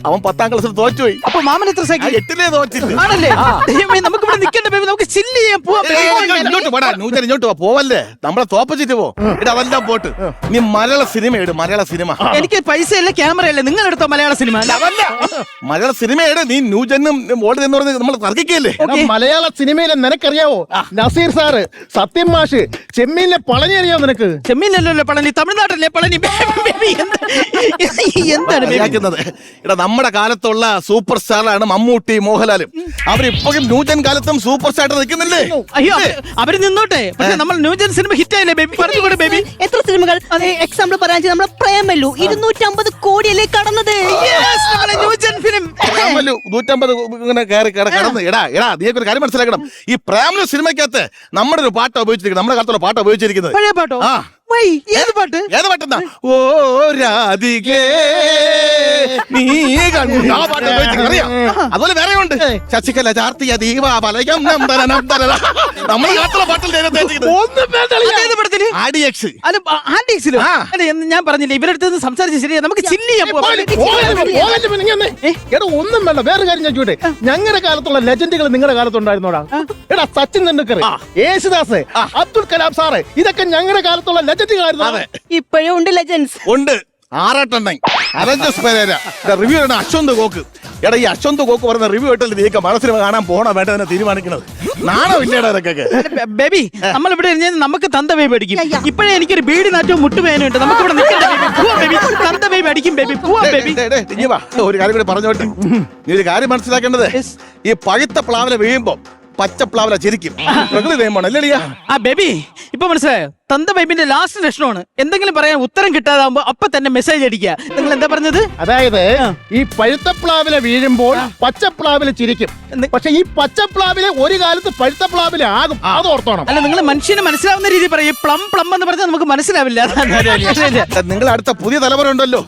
അവൻ 10ാം ക്ലാസ്സിൽ തോറ്റുപോയി. അപ്പൊ മാമൻ എത്ര സൈക്കിൾ? 8ലെ തോറ്റില്ല. ആണല്ലേ? ദൈവമേ, നമുക്ക് ഇവിടെ നിൽക്കണ്ട ബേബി, നമുക്ക് ചില്ല് ചെയ്യാൻ പോവാം baby. ഇങ്ങോട്ട് പോടാ, നൂറ്റൻ ഇങ്ങോട്ട് വാ, പോവല്ലേ, നമ്മളെ തോപ്പിച്ചിട്ട് പോ. ഇടാ അതെല്ലാം പോട്ട്, നീ മലയാള സിനിമ ഇട്, മലയാള സിനിമ. എനിക്ക് പൈസ ഇല്ല, ക്യാമറ ഇല്ല, നിങ്ങൾ എടുത്തോ മലയാള സിനിമ. മലയാള സിനിമ ഇട്, നീ ന്യൂജനും ഓൾഡ് എന്ന് പറഞ്ഞ് നമ്മൾ തർക്കിക്കല്ലേ. മലയാള സിനിമയിലെ നിനക്കറിയാവോ നസീർ സാറ്, സത്യം മാഷ്, ചെമ്മീനിലെ പളനി അറിയാവോ നിനക്ക്? ചെമ്മീനല്ലോ പളനി, തമിഴ്നാട്ടിലെ പളനി. Baby, എന്താണ് ക്കുന്നത്? എടാ നമ്മുടെ കാലത്തുള്ള സൂപ്പർ സ്റ്റാറാണ് മമ്മൂട്ടി, മോഹൻലാലും. അവരിപ്പോഴും ന്യൂജൻ കാലത്തും സൂപ്പർ സ്റ്റാർ നിൽക്കുന്നില്ലേ? അയ്യോ, അവര് നിന്നോട്ടെ, പക്ഷെ നമ്മൾ ന്യൂജൻ സിനിമ ഹിറ്റ് ആയില്ലേ ബേബി? പറഞ്ഞുകൂടെ ബേബി? എത്ര സിനിമകൾ എക്സാമ്പിൾ പറയാൻ നമ്മളെ പ്രേമല്ലു 250 കോടിയല്ലേ കടന്നത്. ന്യൂജൻ ഫിലിം 150 ഇങ്ങനെ കടന്ന്. എടാ നീക്കൊരു കാര്യം മനസ്സിലാക്കണം, ഈ പ്രേമലു സിനിമയ്ക്കകത്ത് നമ്മുടെ ഒരു പാട്ട് ഉപയോഗിച്ചിരിക്കുന്നത്, നമ്മുടെ കാലത്തുള്ള പാട്ട് ഉപയോഗിച്ചിരിക്കുന്നത്. പഴയ പാട്ടോ? ആ, ഏത് പാട്ട്? ഏത് പാട്ടെന്നാ? ഓ രാധികേ നീ കണ്ടു, ആ പാട്ട് ഉപയോഗിച്ചിരിക്കുന്നത് അറിയാം. അതുപോലെ വേറെ ഉണ്ട്, ശശികല ചാർത്തിയ ദീപാവലയം നമ്മുടെ കാലത്തുള്ള പാട്ടിൽ ആഡിയക്സ്. ഞാൻ പറഞ്ഞില്ലേ ഇവരടുത്ത് സംസാരിച്ച് ശരിയാ, നമുക്ക് ചില്ല് ചെയ്യാൻ പോവാം. എടാ ഒന്നും വേണ്ട, വേറെ കാര്യം ഞാൻ ചോട്ടെ, ഞങ്ങളുടെ കാലത്തുള്ള ലെജൻഡുകൾ നിങ്ങളുടെ കാലത്തുണ്ടായിരുന്നോടാ? എടാ സച്ചിൻ തെണ്ടുൽക്കർ, യേശുദാസ്, അബ്ദുൽ കലാം സാറ്, ഇതൊക്കെ ഞങ്ങളുടെ കാലത്തുള്ള ലെജൻഡുകളായിരുന്നു. ഇപ്പോഴും ഉണ്ട് ലെജൻസ്. ഉണ്ട്. ആറാട്ടെണ്ണ അരഞ്ചസ് പെരേര റിവ്യൂ ആണ് അശ്വന്ത് കോക്ക്. എടാ ഈ അശ്വന്ത് കോക്ക് പറയുന്ന റിവ്യൂ ആയിട്ടല്ലേ നീക്ക മനസ്സിൽ കാണാൻ പോണോ വേണ്ട തന്നെ തീരുമാനിക്കുന്നത്? നാണമില്ലേടാ ഇതൊക്കെ? ബേബി, നമ്മൾ ഇവിടെ നമുക്ക് തന്ത ബേബി അടിക്കും. ഇപ്പോഴേ എനിക്കൊരു ബീഡി നാറ്റവും മുട്ടുവേനുണ്ട്. നമുക്ക് ഇവിടെ നിൽക്കണ്ട, തന്ത ബേബി അടിക്കും ബേബി. പോവാ ബേബി. ഒരു കാര്യം കൂടി പറഞ്ഞോട്ടെ, നീ ഒരു കാര്യം മനസ്സിലാക്കേണ്ടത്, ഈ പഴുത്ത പ്ലാവില വീഴുമ്പോ പച്ച പ്ലാവില ചിരിക്കും. പ്രകൃതി നിയമമാണ് അല്ലേ? ആ ബേബി, ഇപ്പൊ മനസ്സിലായോ? തന്ത ബേബിന്റെ ലാസ്റ്റ് ലക്ഷണമാണ്. എന്തെങ്കിലും പറയാൻ ഉത്തരം കിട്ടാതാവുമ്പോ അപ്പൊ തന്നെ മെസ്സേജ് അടിക്കുക. നിങ്ങൾ എന്താ പറഞ്ഞത്? അതായത് ഈ പഴുത്ത പ്ലാവില വീഴുമ്പോൾ പച്ച പ്ലാവില ചിരിക്കും. പക്ഷെ ഈ പച്ച പ്ലാവില ഒരു കാലത്ത് പഴുത്ത പ്ലാവില ആകും, അത് ഓർത്തോണം. അല്ല, നിങ്ങൾ മനുഷ്യന് മനസ്സിലാവുന്ന രീതി പറയും. പ്ലം പ്ലം എന്ന് പറഞ്ഞാൽ നമുക്ക് മനസ്സിലാവില്ല. നിങ്ങൾ അടുത്ത പുതിയ തലമുറ ഉണ്ടല്ലോ,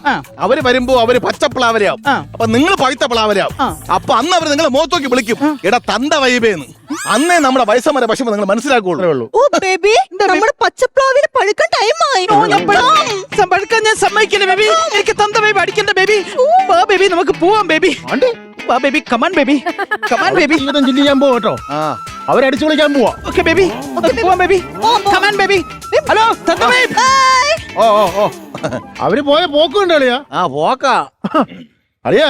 അവര് വരുമ്പോ അവര് പച്ച പ്ലാവിലയാവും, അപ്പൊ നിങ്ങൾ പഴുത്ത പ്ലാവിലയാവും. അപ്പൊ അന്ന് അവര് നിങ്ങളെ മുഖത്തോക്കി വിളിക്കും, എടാ തന്ത വൈബേന്ന്. അന്നേ നമ്മുടെ വയസ്സന്മാരെ വിഷമം നിങ്ങൾ മനസ്സിലാക്കുള്ളൂ. ഓ ബേബി, നമ്മുടെ പച്ചപ്ലാവിന് പഴുക്കാൻ ടൈമായി. പഴുക്കാൻ ഞാൻ സമ്മതിക്കില്ല ബേബി. എനിക്ക് തന്ത ബേബി അടിക്കണ്ട ബേബി. വാ ബേബി, നമുക്ക് പോവാം ബേബി. വാ baby, come on baby, come on baby. ചിന്തിക്കാൻ പോട്ടോ, അവരടിച്ചു വിളിക്കാൻ പോവാ. ഓക്കെ ബേബി, പോവാം ബേബി, കമാൻ ബേബി. ഹലോ തന്ത ബേബി. ഓ അവര് പോയ പോക്കുണ്ട് അളിയാ. പോക്കാ അറിയാ,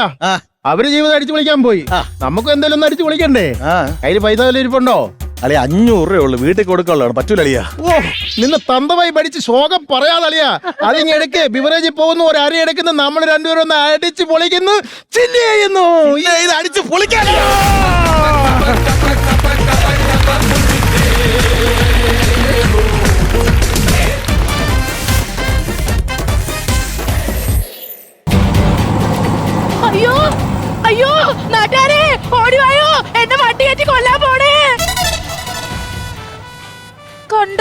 അവര് ജീവിതം അടിച്ചു വിളിക്കാൻ പോയി. നമുക്ക് എന്തെങ്കിലും ഒന്ന് അടിച്ചു വിളിക്കണ്ടേ? കയ്യില് പൈസ വല്ല ഇരിപ്പുണ്ടോ? അളിയ 500 രൂപയുള്ളൂ, വീട്ടിൽ കൊടുക്കുള്ളൂ, പറ്റൂല അളിയ. ഓ, നിന്ന് തന്തമായി പഠിച്ച് ശോകം പറയാതളിയ. അതിങ്ങെടുക്ക് ബിവറേജിൽ പോകുന്നു, ഒരു അരി എടുക്കുന്നു, നമ്മൾ രണ്ടുപേരും ഒന്ന് അടിച്ച് പൊളിക്കുന്നു, ചില്ല് ചെയ്യുന്നു. ഇത് അടിച്ച് പൊളിക്കാൻ അയ്യോ അയ്യോ, നാട്ടുകാരെ ഓടിവായോ, എന്നെ വണ്ടി കയറ്റി കൊല്ലാൻ പോണേ. കണ്ട,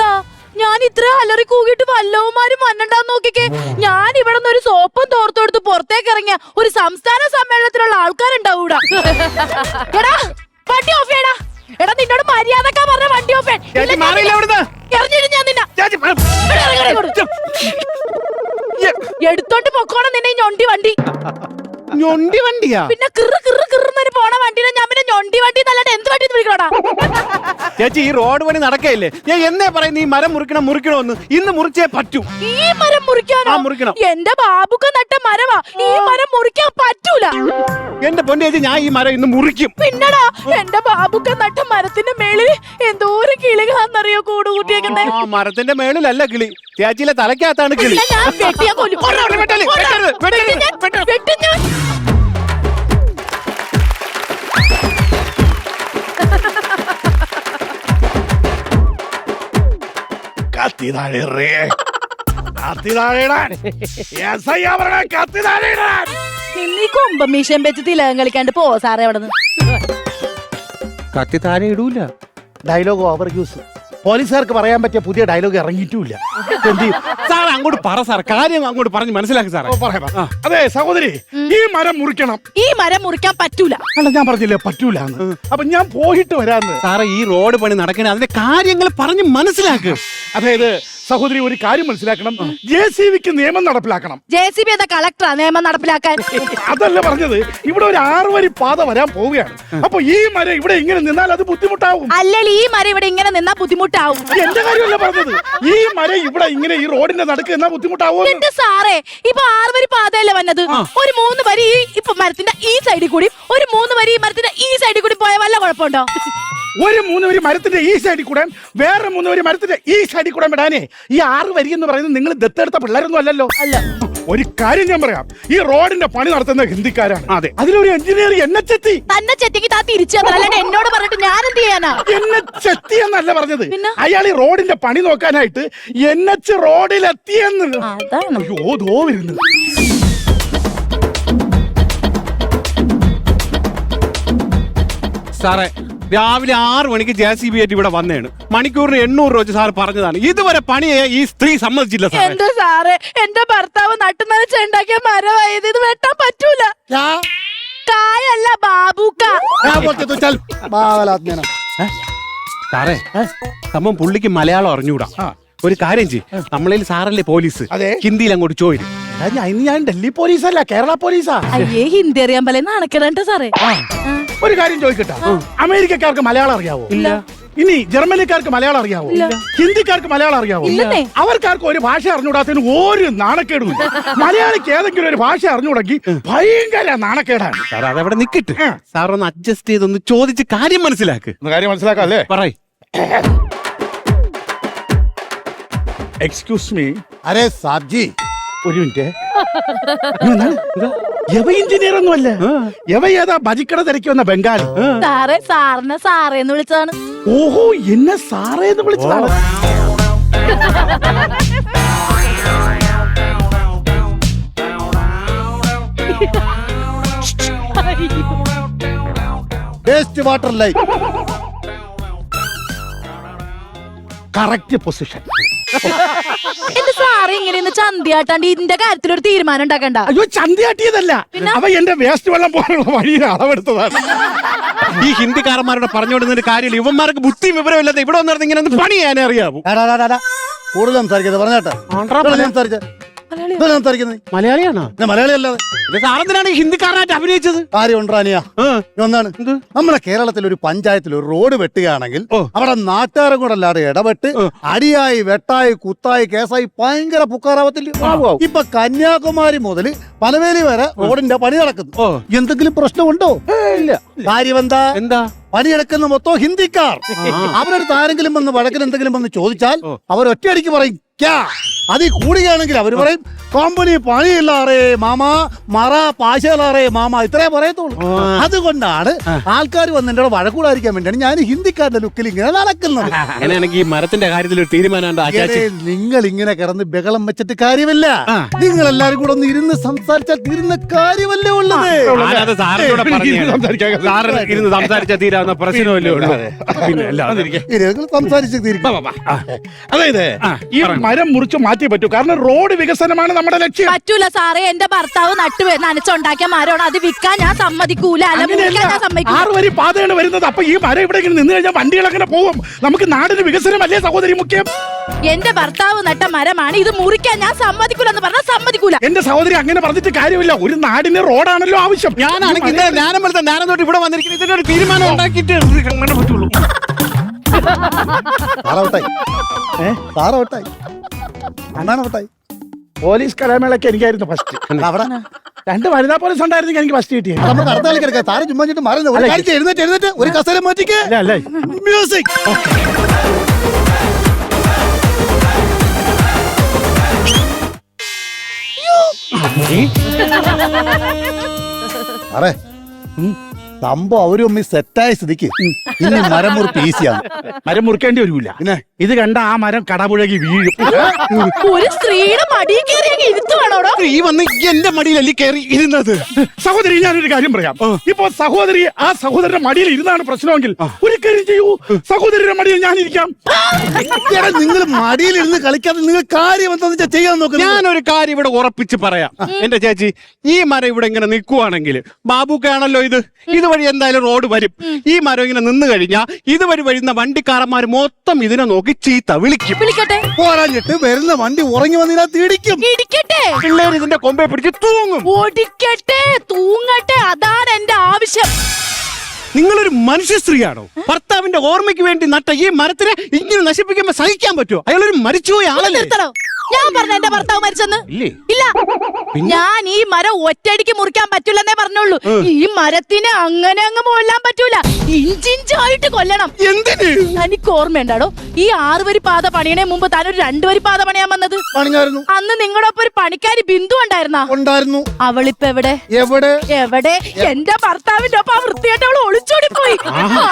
ഞാൻ ഇത്ര അലറി കൂകിട്ട് വല്ലവന്മാരും മണ്ണണ്ടാന്ന് നോക്കിക്കേ. ഞാൻ ഇവിടെ നിന്ന് ഒരു സോപ്പും തോർത്തെടുത്ത് പുറത്തേക്ക് ഇറങ്ങിയ ഒരു സംസ്ഥാന സമ്മേളനത്തിലുള്ള ആൾക്കാരുണ്ടാവൂടാ. എടാ വണ്ടി ഓഫ് ചെയ്യടാ. എടാ നിന്നോട് മര്യാദക്കാ പറഞ്ഞ വണ്ടി ഓഫ് എറിഞ്ഞിട്ട് ഞാൻ നിന്നെ എടുത്തോണ്ട് പൊക്കോണം നിന്നെ ഞൊണ്ടി വണ്ടി. ഞൊണ്ടി വണ്ടിയാ? പിന്നെ കിറുന്നൊരു പോണ വണ്ടിനെ ഞാൻ പിന്നെ ഞൊണ്ടി വണ്ടി എന്നല്ലാണ്ട് എന്ത് വണ്ടി വിളിക്കണോടാ? ചേച്ചി, ഈ റോഡ് പണി നടക്കയില്ലേ? ഞാൻ എന്നേ പറയുന്നു ഈ മരം മുറിക്കണമെന്ന്. ഇന്ന് മുറിച്ചേ പറ്റൂ. ഈ മരം മുറിക്കാനോ? മുറിക്കണം. എന്റെ ബാബുക്ക നട്ട മരവാ, ഈ മരം മുറിക്കാൻ പറ്റൂല. എന്റെ പൊന്നു ചേച്ചി, ഞാൻ ഈ മരം ഇന്ന് മുറിക്കും. പിന്നടാ, എന്റെ ബാബുക്ക നട്ട മരത്തിന്റെ മേളിൽ എന്തോരം കിളികളാന്നറിയോ കൂട് കൂട്ടിയേക്കുന്നേ? മരത്തിന്റെ മേളിലല്ല കിളി, ചേച്ചിയിലെ തലക്കകത്താണ് കിളി. ഞാൻ വെട്ടിയാ കൊല്ലും. നിന്നീ കൊമ്പമീശം വെച്ച് തിലകം കളിക്കാണ്ട് പോ സാറേ അവിടെ നിന്ന്. കത്തി താഴെ ഇടൂല. Dialogue over use. പോലീസുകാർക്ക് പറയാൻ പറ്റിയ പുതിയ ഡയലോഗ് ഇറങ്ങിയിട്ടില്ല. എന്ത് ചെയ്യും സാർ? അങ്ങോട്ട് പറ സാർ, കാര്യം അങ്ങോട്ട് പറഞ്ഞ് മനസ്സിലാക്കി സാറേ. അതെ സഹോദരി, ഈ മരം മുറിക്കണം. ഈ മരം മുറിക്കാൻ പറ്റൂല. അല്ല, ഞാൻ പറഞ്ഞില്ലേ പറ്റൂല. അപ്പൊ ഞാൻ പോയിട്ട് വരാന്ന്. സാറേ, ഈ റോഡ് പണി നടക്കണേ, അതിന്റെ കാര്യങ്ങൾ പറഞ്ഞ് മനസ്സിലാക്കുക. അതായത് സഹോദരി ഒരു കാര്യം മനസ്സിലാക്കണം, JCBക്ക് നിയമം നടപ്പിലാക്കണം. JCB എന്ന കളക്ടറാ നിയമം നടപ്പിലാക്കാൻ. അതല്ല പറഞ്ഞത്, ഇവിടെ ഒരു 6 വരി പാത വരാൻ പോവുകയാണ്. അപ്പൊ ഈ മരം ഇവിടെ ഇങ്ങനെ നിന്നാൽ അത് ബുദ്ധിമുട്ടാവും. അല്ലെങ്കിൽ ഈ മരം ഇവിടെ ഇങ്ങനെ നിന്നാ ബുദ്ധിമുട്ടാവും. എന്റെ കാര്യമല്ല പറഞ്ഞത്, ഈ മരം ഇവിടെ ഇങ്ങനെ ഈ റോഡിന്റെ നടുക്ക് എന്നാ ബുദ്ധിമുട്ടാവും. എന്റെ സാറേ, ഇപ്പൊ 6 വരി പാതയല്ലേ വന്നത്? ഒരു 3 വരി ഇപ്പൊ മരത്തിന്റെ ഈ സൈഡിൽ കൂടി, ഒരു 3 വരി മരത്തിന്റെ ഈ സൈഡിൽ കൂടി പോയാൽ വല്ല കുഴപ്പമുണ്ടോ? ഒരു 3 വരി മരത്തിന്റെ ഈ സൈഡിൽ കൂടെ വേറെ 3 വരി മരത്തിന്റെ ഈ സൈഡിൽ കൂടെ വിടാനേ ഈ 6 വരി എന്ന് പറയുന്നത് നിങ്ങൾ ദത്തെടുത്ത പിള്ളേരൊന്നും അല്ലല്ലോ. അല്ല. ഒരു കാര്യം ഞാൻ പറയാം, ഈ റോഡിന്റെ പണി നടത്തുന്ന ഹിന്ദിക്കാരാണ്. അതെ, അതിലൊരു എഞ്ചിനീയർ എന്നെ ചെത്തി. തന്നെ ചെത്തിക്ക് താ തിരിച്ചു അല്ലാണ്ട് എന്നോട് പറഞ്ഞിട്ട് ഞാൻ എന്ത് ചെയ്യാനാ? എന്നെ ചെത്തി എന്നല്ല പറഞ്ഞത്, അയാൾ ഈ റോഡിന്റെ പണി നോക്കാനായിട്ട് NH റോഡിലെത്തിയെന്ന്. അയ്യോ ദോ വരുന്നു. സാറേ രാവിലെ 6 മണിക്ക് JCB ആയിട്ട് ഇവിടെ വന്നേണ്. മണിക്കൂറിന് 800 രൂപ സാർ പറഞ്ഞതാണ്. ഇതുവരെ പണിയെ ഈ സ്ത്രീ സമ്മതിച്ചില്ല സാർ. എന്റെ സാറേ, എന്റെ ഭർത്താവ് നട്ടുനനച്ചുണ്ടാക്കിയ മരമായത് ഇത് വെട്ടാൻ പറ്റൂല. കായല്ല ബാബുക്ക. സാറേ സംഭവം പുള്ളിക്ക് മലയാളം അറിഞ്ഞൂടാ. ഒരു കാര്യം ചെയ്യും, നമ്മളിൽ സാറല്ലേ പോലീസ്, ഹിന്ദിയിൽ അങ്ങോട്ട് ചോദിക്കും. ഞാൻ ഡൽഹി പോലീസല്ല, കേരള പോലീസാ. അയ്യേ, ഹിന്ദി അറിയാൻ പോലെ നടക്കണ സാറേ. ഒരു കാര്യം ചോദിക്കട്ടെ, അമേരിക്കക്കാർക്ക് മലയാളം അറിയാവോ? ഇല്ല. ഇനി ജർമ്മനിക്കാർക്ക് മലയാളം അറിയാവോ? ഇല്ല. ഹിന്ദിക്കാർക്ക് മലയാളം അറിയാവോ? അവർക്കാർക്ക് ഒരു ഭാഷ അറിഞ്ഞൂടാത്തതിന് ഒരു നാണക്കേടും. മലയാളിക്ക് ഏതെങ്കിലും ഒരു ഭാഷ അറിഞ്ഞൂടെങ്കിൽ ഭയങ്കര നാണക്കേടാണ്. സാർ അതവിടെ നിക്കട്ട്, സാർ ഒന്ന് അഡ്ജസ്റ്റ് ചെയ്തൊന്ന് ചോദിച്ച് കാര്യം മനസ്സിലാക്ക്. കാര്യം മനസ്സിലാക്കാം അല്ലേ? പറയ്. Excuse me. അരേ സാബ്ജി, ഒരു മിനിറ്റ്. യവ എഞ്ചിനീയർ ഒന്നും അല്ല, യവ ഏതാ ബജിക്കട തിരക്കി വന്ന ബംഗാളി. സാറേ, സാറിനെ സാറേന്ന് വിളിച്ചതാണ്. ഓഹോ, എന്നെ സാറേന്ന് വിളിച്ചതാണ്. Waste water line correct position. എന്റെ സാറ് ഇങ്ങനെ ചന്തിയാട്ടാണ്ട് ഇതിന്റെ കാര്യത്തിൽ ഒരു തീരുമാനം ഉണ്ടാക്കണ്ട. അയ്യോ, ചന്തിയാട്ടിയതല്ല, അവ എന്റെ വേസ്റ്റ് വെള്ളം പോലുള്ള വഴിയിൽ അളവെടുത്തതാണ്. ഈ ഹിന്ദിക്കാരന്മാരോട് പറഞ്ഞുകൊടുന്ന കാര്യമില്ല, ഇവന്മാർക്ക് ബുദ്ധി വിവരമില്ലാതെ ഇവിടെ വന്നിരുന്ന ഇങ്ങനെ ഒന്ന് പണി ചെയ്യാനേ അറിയാവൂ. കൂടുതൽ സംസാരിക്കുന്നത് പറഞ്ഞേട്ടെ. മലയാളിയാണോ? മലയാളി അല്ലാതെ സാറെന്തിനാണ് ഹിന്ദിക്കാരനായിട്ട് അഭിനയിച്ചത്? കാര്യമുണ്ടാനിയാ ഒന്നാണ്. നമ്മളെ കേരളത്തിൽ ഒരു പഞ്ചായത്തിൽ ഒരു റോഡ് വെട്ടുകയാണെങ്കിൽ അവിടെ നാട്ടുകാരും കൂടെ അല്ലാതെ ഇടപെട്ട് അടിയായി വെട്ടായി കുത്തായി കേസായി ഭയങ്കര പുക്കാറാവത്തില്ല. ഇപ്പൊ കന്യാകുമാരി മുതൽ പനവേലി വരെ റോഡിന്റെ പണി നടക്കുന്നു. എന്തെങ്കിലും പ്രശ്നമുണ്ടോ? ഇല്ല. കാര്യം എന്താ? പണിയെടുക്കുന്ന മൊത്തം ഹിന്ദിക്കാർ. അവരടുത്ത് ആരെങ്കിലും വന്ന് വഴക്കിന് എന്തെങ്കിലും വന്ന് ചോദിച്ചാൽ അവർ ഒറ്റയടിക്ക് പറയും അതിൽ കൂടുകയാണെങ്കിൽ അവർ പറയും കമ്പനി പണിയില്ലാറേ മാമ, മറ പാശലാറേ മാമ, ഇത്രേ പറയത്തുള്ളൂ. അതുകൊണ്ടാണ് ആൾക്കാർ വന്ന് എന്റെ വഴക്കൂടായിരിക്കാൻ വേണ്ടിയാണ് ഞാൻ ഹിന്ദിക്കാരുടെ ലുക്കിൽ ഇങ്ങനെ നടക്കുന്നത്. അങ്ങനെയാണെങ്കിൽ മരത്തിന്റെ കാര്യത്തിൽ ഒരു തീരുമാനം. നിങ്ങൾ ഇങ്ങനെ കിടന്ന് ബഹളം വെച്ചിട്ട് കാര്യമില്ല. നിങ്ങൾ എല്ലാരും കൂടെ ഒന്ന് ഇരുന്ന് സംസാരിച്ചാൽ തീരുന്ന കാര്യമല്ലേ ഉള്ളത്. ഇരുന്ന് സംസാരിച്ചാൽ തീരാവുന്ന പ്രശ്നമല്ലേ ഉള്ളൂ. സംസാരിച്ച് തീർക്കും. അതായത് ഈ മരം മുറിച്ച് മാറ്റി പറ്റൂ, കാരണം റോഡ് വികസനമാണ് നമ്മുടെ ലക്ഷ്യം. പറ്റൂല സാറേ, എന്റെ ഭർത്താവ് നനച്ചുണ്ടാക്കിയ മരമാണ്, അത് വിൽക്കാൻ ഞാൻ സമ്മതിക്കൂല. 6 വരി പാതയാണ് വരുന്നത്. അപ്പൊ ഈ മരം ഇവിടെ നിന്ന് കഴിഞ്ഞാൽ വണ്ടികൾ അങ്ങനെ പോകും. നമുക്ക് നാടിന് വികസനമല്ലേ സഹോദരി മുഖ്യം? എന്റെ ഭർത്താവ് നട്ട മരമാണ്, ഇത് മുറിക്കാൻ ഞാൻ സമ്മതിക്കൂല എന്ന് പറഞ്ഞാൽ സമ്മതിക്കൂല. എന്റെ സഹോദരി അങ്ങനെ പറഞ്ഞിട്ട് കാര്യമില്ല, ഒരു നാടിന് റോഡാണല്ലോ ആവശ്യം. ഞാനാണെങ്കിൽ ഞാനും തൊട്ട് ഇവിടെ വന്നിരിക്കുന്നത് ഇതിനൊരു തീരുമാനം ഉണ്ടാക്കിയിട്ട് അങ്ങനെ പറ്റുള്ളൂ. പോലീസ് കലാമേളയ്ക്ക് എനിക്കായിരുന്നു ഫസ്റ്റ്. അവിടെ 2 വനിതാ പോലീസ് ഉണ്ടായിരുന്നെങ്കിൽ എനിക്ക് ഫസ്റ്റ് കിട്ടിയത്. നമുക്ക് അടുത്ത കളിക്കെടുക്കാം. താരം ചുമ്മാ എഴുന്നേറ്റ് ഒരു കസേര മാറ്റിക്ക്. മ്യൂസിക്. അറേ സംഭവം അവരും സെറ്റായ സ്ഥിതിക്ക് ഇനി മരം മുറിപ്പ് ഈസിയാണ്. മരം മുറിക്കേണ്ടി വരൂല. പിന്നെ ഇത് കണ്ട ആ മരം കടപുഴകി വീഴും. ഒരു സ്ത്രീയുടെ മടിയിൽ കയറി ഇരുത്തുവാണോടോ? സ്ത്രീ വന്ന് എന്റെ മടിയിലല്ലേ കയറി ഇരുന്നത്. സഹോദരി, ഞാനൊരു കാര്യം പറയാം. ഇപ്പൊ സഹോദരി ആ സഹോദരന്റെ മടിയിൽ ഇരുന്നാണ് പ്രശ്നമെങ്കിൽ ഒരു കാര്യം ചെയ്യൂ, സഹോദരിയുടെ മടിയിൽ ഞാൻ ഇരിക്കാം. നിങ്ങൾ മടിയിൽ ഇരുന്ന് കളിക്കാതെ നിങ്ങൾ കാര്യം എന്താ ചെയ്യാൻ നോക്കുക. ഞാനൊരു കാര്യം ഇവിടെ ഉറപ്പിച്ച് പറയാം. എന്റെ ചേച്ചി, ഈ മരം ഇവിടെ ഇങ്ങനെ നിൽക്കുവാണെങ്കിൽ ബാബുക്കാണല്ലോ ഇത് ഇതുവഴി എന്തായാലും റോഡ് വരും. ഈ മരം ഇങ്ങനെ നിന്ന് കഴിഞ്ഞാൽ ഇതുവഴി വരുന്ന വണ്ടിക്കാരന്മാർ മൊത്തം ഇതിനെ നോക്കി ചീത്ത വിളിക്കട്ടെ. പോരാഞ്ഞിട്ട് വരുന്ന വണ്ടി ഉറങ്ങി വന്നിനകത്ത് ഇടിക്കും. പിള്ളേർ ഇതിന്റെ കൊമ്പെ പിടിച്ച് തൂങ്ങും. ഓടിക്കട്ടെ, തൂങ്ങട്ടെ, അതാണ് എന്റെ ആവശ്യം. നിങ്ങളൊരു മനുഷ്യ സ്ത്രീയാണോ? ഭർത്താവിന്റെ ഓർമ്മയ്ക്ക് വേണ്ടി നട്ട ഈ മരത്തിനെ ഇങ്ങനെ നശിപ്പിക്കുമ്പോ സഹിക്കാൻ പറ്റുമോ? അയാളൊരു മരിച്ചുപോയ ആളല്ലേ? ഞാൻ പറഞ്ഞ എന്റെ ഭർത്താവ് മരിച്ചെന്ന് ഇല്ല. ഞാൻ ഈ മരം ഒറ്റയടിക്ക് മുറിക്കാൻ പറ്റൂലെന്നേ പറഞ്ഞുള്ളൂ. ഈ മരത്തിന് അങ്ങനെ അങ്ങ് കൊല്ലാൻ പറ്റൂല, ഇഞ്ചിഞ്ചായിട്ട് കൊല്ലണം. എന്തിന്? എനിക്ക് ഓർമ്മയുണ്ടാടോ, ഈ 6 വരി പാത പണിയണേ മുമ്പ് താനൊരു 2 വരി പാത പണിയാൻ വന്നത്. പണിഞ്ഞായിരുന്നു. അന്ന് നിങ്ങളുടെ ഒപ്പം ഒരു പണിക്കാരി ബിന്ദു ഉണ്ടായിരുന്നു. അവളിപ്പോ എവിടെ? എവിടെ? എന്റെ ഭർത്താവിന്റെ ഒപ്പം വൃത്തിയായിട്ട് അവള് ഒളിച്ചോടി പോയി.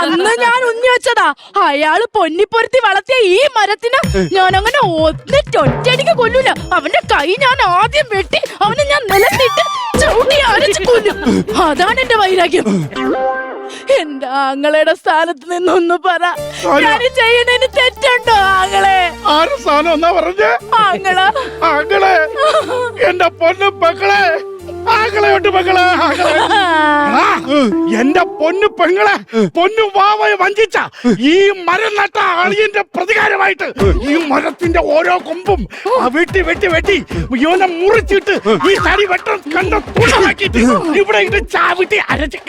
അന്ന് ഞാൻ ഉന്നി വെച്ചതാ. അയാള് പൊന്നിപ്പൊരുത്തി വളർത്തിയ ഈ മരത്തിന് ഞാൻ അങ്ങനെ ഒറ്റയടിക്ക് കൊല്ലൂല. അവന്റെ കൈ ഞാൻ ആദ്യം വെട്ടി അവനെ ഞാൻ നിലത്തിട്ട് ചവിട്ടി അരച്ച് കൊല്ലും. അതാണ് എന്റെ വൈരാഗ്യം. എന്റെ ആങ്ങളയുടെ സ്ഥാനത്ത് നിന്നൊന്ന് പറ, ഞാൻ ചെയ്യുന്നതിന് തെറ്റുണ്ടോ? ആങ്ങളെ ആരും സ്ഥാനം എന്നാ പറഞ്ഞേ? ആങ്ങളെ എന്റെ പൊന്നു പെങ്ങളെ, ആങ്ങളെയുണ്ട് പെങ്ങളെ. എന്റെ പൊന്നു പെങ്ങളെ, പൊന്നു വാവയെ വഞ്ചിച്ച ഈ മരം നട്ട അളിയന്റെ പ്രതികാരമായിട്ട് ഈ മരത്തിന്റെ ഓരോ കൊമ്പും വെട്ടി വെട്ടി വെട്ടി ഇവനെ മുറിച്ചിട്ട് ഈ തടി വെട്ടം കണ്ട തുണാക്കിട്ട് ഇവിടെ ഇത് ചാവിട്ടി അരച്ച്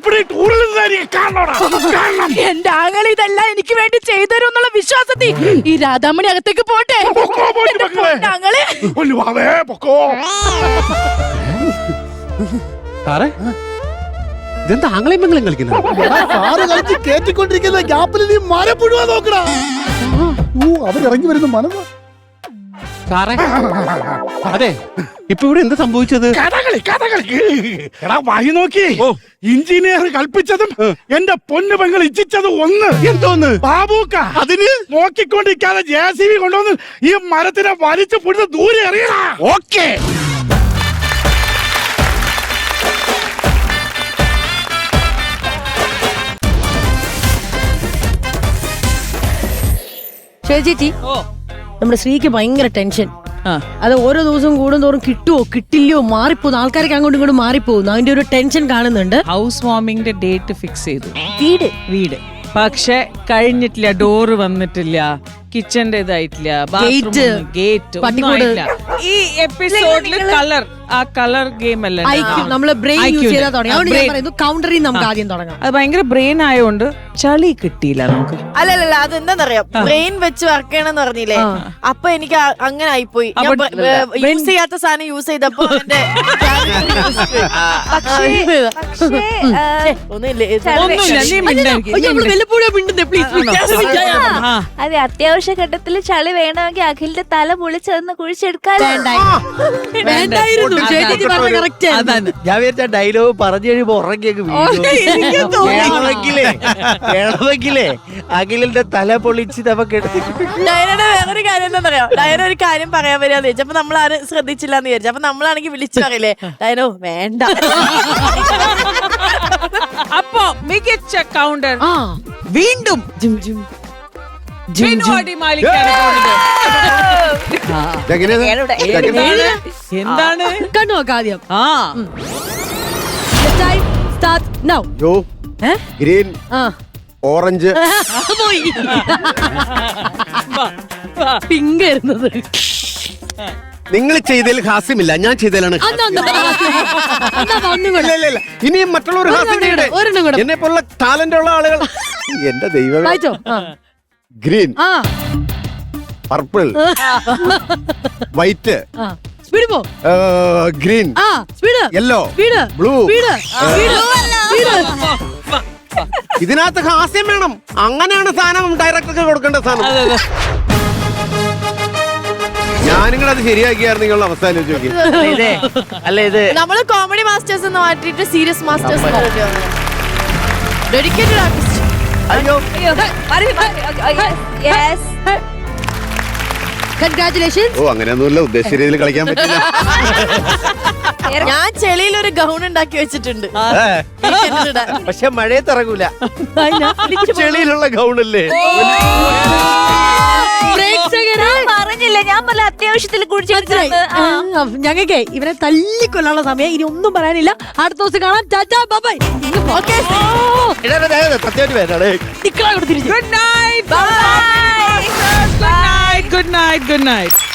ഇവിടെ കാണണം. എന്റെ ആങ്ങളെ ഇതെല്ലാം എനിക്ക് വേണ്ടി ചെയ്തരും എന്നുള്ള വിശ്വാസത്തിൽ ഈ രാധാമണി അകത്തേക്ക് പോട്ടെ. ആങ്ങളെ സാറേ, ഇതെന്താ ആംഗ്ലയും പെങ്ങളും കളിക്കുന്നത്? കേറ്റിക്കൊണ്ടിരിക്കുന്ന ഗ്യാപ്പിൽ നീ മരം പുഴുവാൻ നോക്കടാ. അവരിറങ്ങി വരുന്ന മനം. സാറേ, അതെ, ഇപ്പൊ ഇവിടെ എന്താ സംഭവിച്ചത്? എടാ വഴി നോക്കി. എഞ്ചിനീയർ കൽപ്പിച്ചതും എന്റെ പൊന്നു പെങ്ങൾ ഇച്ഛിച്ചതും ഒന്ന്. എന്തോന്ന്? ബാബൂക്ക അതിന് നോക്കിക്കൊണ്ടിരിക്കാതെ JCB കൊണ്ടുവന്ന് ഈ മരത്തിനെ വലിച്ചു പിടിച്ച് ദൂരെ എറിയടാ. ഓക്കേ. ചേച്ചി, നമ്മുടെ ശ്രീക്ക് ഭയങ്കര ടെൻഷൻ. അത് ഓരോ ദിവസം കൂടുന്തോറും കിട്ടുവോ കിട്ടില്ലയോ, മാറിപ്പോകുന്നു. ആൾക്കാരൊക്കെ അങ്ങോട്ടും ഇങ്ങോട്ടും മാറിപ്പോകുന്നു. അതിന്റെ ഒരു ടെൻഷൻ കാണുന്നുണ്ട്. ഹൗസ് വാമിംഗിന്റെ ഡേറ്റ് ഫിക്സ് ചെയ്തു. വീട് പക്ഷെ കഴിഞ്ഞിട്ടില്ല. ഡോറ് വന്നിട്ടില്ല, കിച്ചന്റെ ഇതായിട്ടില്ല, ഗേറ്റ് ഒന്നും ആയിട്ടില്ല. ഈ എപ്പിസോഡില് കളർ, ആ കളർ ഗെയിം അല്ല, നമ്മള് ബ്രെയിൻ യൂസ് ചെയ്താൽ തുടങ്ങി. അതുകൊണ്ട് ഞാൻ പറയുന്നു കൗണ്ടറിൽ നമുക്ക് ആദ്യം തുടങ്ങാം. അത് ഭയങ്കര ബ്രെയിൻ ആയതുകൊണ്ട് ചളി കിട്ടിയില്ല നമുക്ക്. അല്ലല്ല, അത് എന്താന്നറിയാം, ബ്രെയിൻ വെച്ച് വർക്ക് ചെയ്യണമെന്ന് പറഞ്ഞില്ലേ, അപ്പൊ എനിക്ക് അങ്ങനെ ആയിപ്പോയി. യൂസ് ചെയ്യാത്ത സാധനം യൂസ് ചെയ്തപ്പോ അതെ, അത്യാവശ്യ ഘട്ടത്തിൽ ചളി വേണമെങ്കിൽ അഖിലിന്റെ തല പൊളിച്ചതെന്ന് കുഴിച്ചെടുക്കാതെ. ഞാൻ വിചാരിച്ച ഡയലോഗ് പറഞ്ഞു കഴിയുമ്പോ ഉറങ്ങിയൊക്കെ വേണമെങ്കിലേ അഖിലിന്റെ തല പൊളിച്ച് നമുക്ക് ഡയനയുടെ വേറൊരു കാര്യം എന്താ പറയാ, ഡയന ഒരു കാര്യം പറയാൻ വരാന്ന് വിചാരിച്ചു. അപ്പൊ നമ്മളാരും ശ്രദ്ധിച്ചില്ല എന്ന് വിചാരിച്ചു. അപ്പൊ നമ്മളാണെങ്കിൽ വിളിച്ചു പറയില്ലേ, ഡയനോ വേണ്ട. അപ്പൊ മികച്ച കൗണ്ടർ വീണ്ടും എന്താണ് കണ്ടു നോക്കാം ആദ്യം. ഗ്രീൻ, ഓറഞ്ച്, പിങ്ക് ആയിരുന്നത്. നിങ്ങൾ ചെയ്തതിൽ ഹാസ്യമില്ല, ഞാൻ ചെയ്തതിലാണ്. ഇനിയും മറ്റുള്ളവർ എന്നെ പോലുള്ള ടാലന്റ് ഉള്ള ആളുകൾ. എന്റെ ദൈവം. Green, purple, white, green, yellow, blue. ഇതിനകത്ത് ഹാസ്യം വേണം. അങ്ങനെയാണ് സാധനം ഡയറക്ടർക്ക് കൊടുക്കേണ്ട സാധനം. ഞാനിങ്ങനെ അത് ശരിയാക്കിയായിരുന്നു. നിങ്ങളുടെ അവസ്ഥ ആലോചിച്ച് അല്ല, ഇത് നമ്മള് കോമഡി മാസ്റ്റേഴ്സ് എന്ന് മാറ്റിട്ട് സീരിയസ് മാസ്റ്റേഴ്സ്. Dedicated artist. അയ്യോ, കൺഗ്രാറ്റുലേഷൻസ്. ഓ അങ്ങനെയൊന്നുമില്ല, ഉദ്ദേശിച്ച രീതിയിൽ കളിക്കാൻ പറ്റില്ല. ഞാൻ ചെളിയിൽ ഒരു ഗൗൺ ഉണ്ടാക്കി വെച്ചിട്ടുണ്ട്. പക്ഷെ മഴയത്ത് ഇറങ്ങൂല. ചെളിയിലുള്ള ഗൗണല്ലേ? പറഞ്ഞില്ല, ഞാൻ പറഞ്ഞ അത്യാവശ്യത്തിൽ ഞങ്ങൾക്ക് ഇവനെ തല്ലിക്കൊല്ലാനുള്ള സമയം ഇനി ഒന്നും പറയാനില്ല. അടുത്ത ദിവസം കാണാം. Tata bye. സത്യമായിട്ട് വരാടേ. Good night. Bye. Good night. Good night. Good night.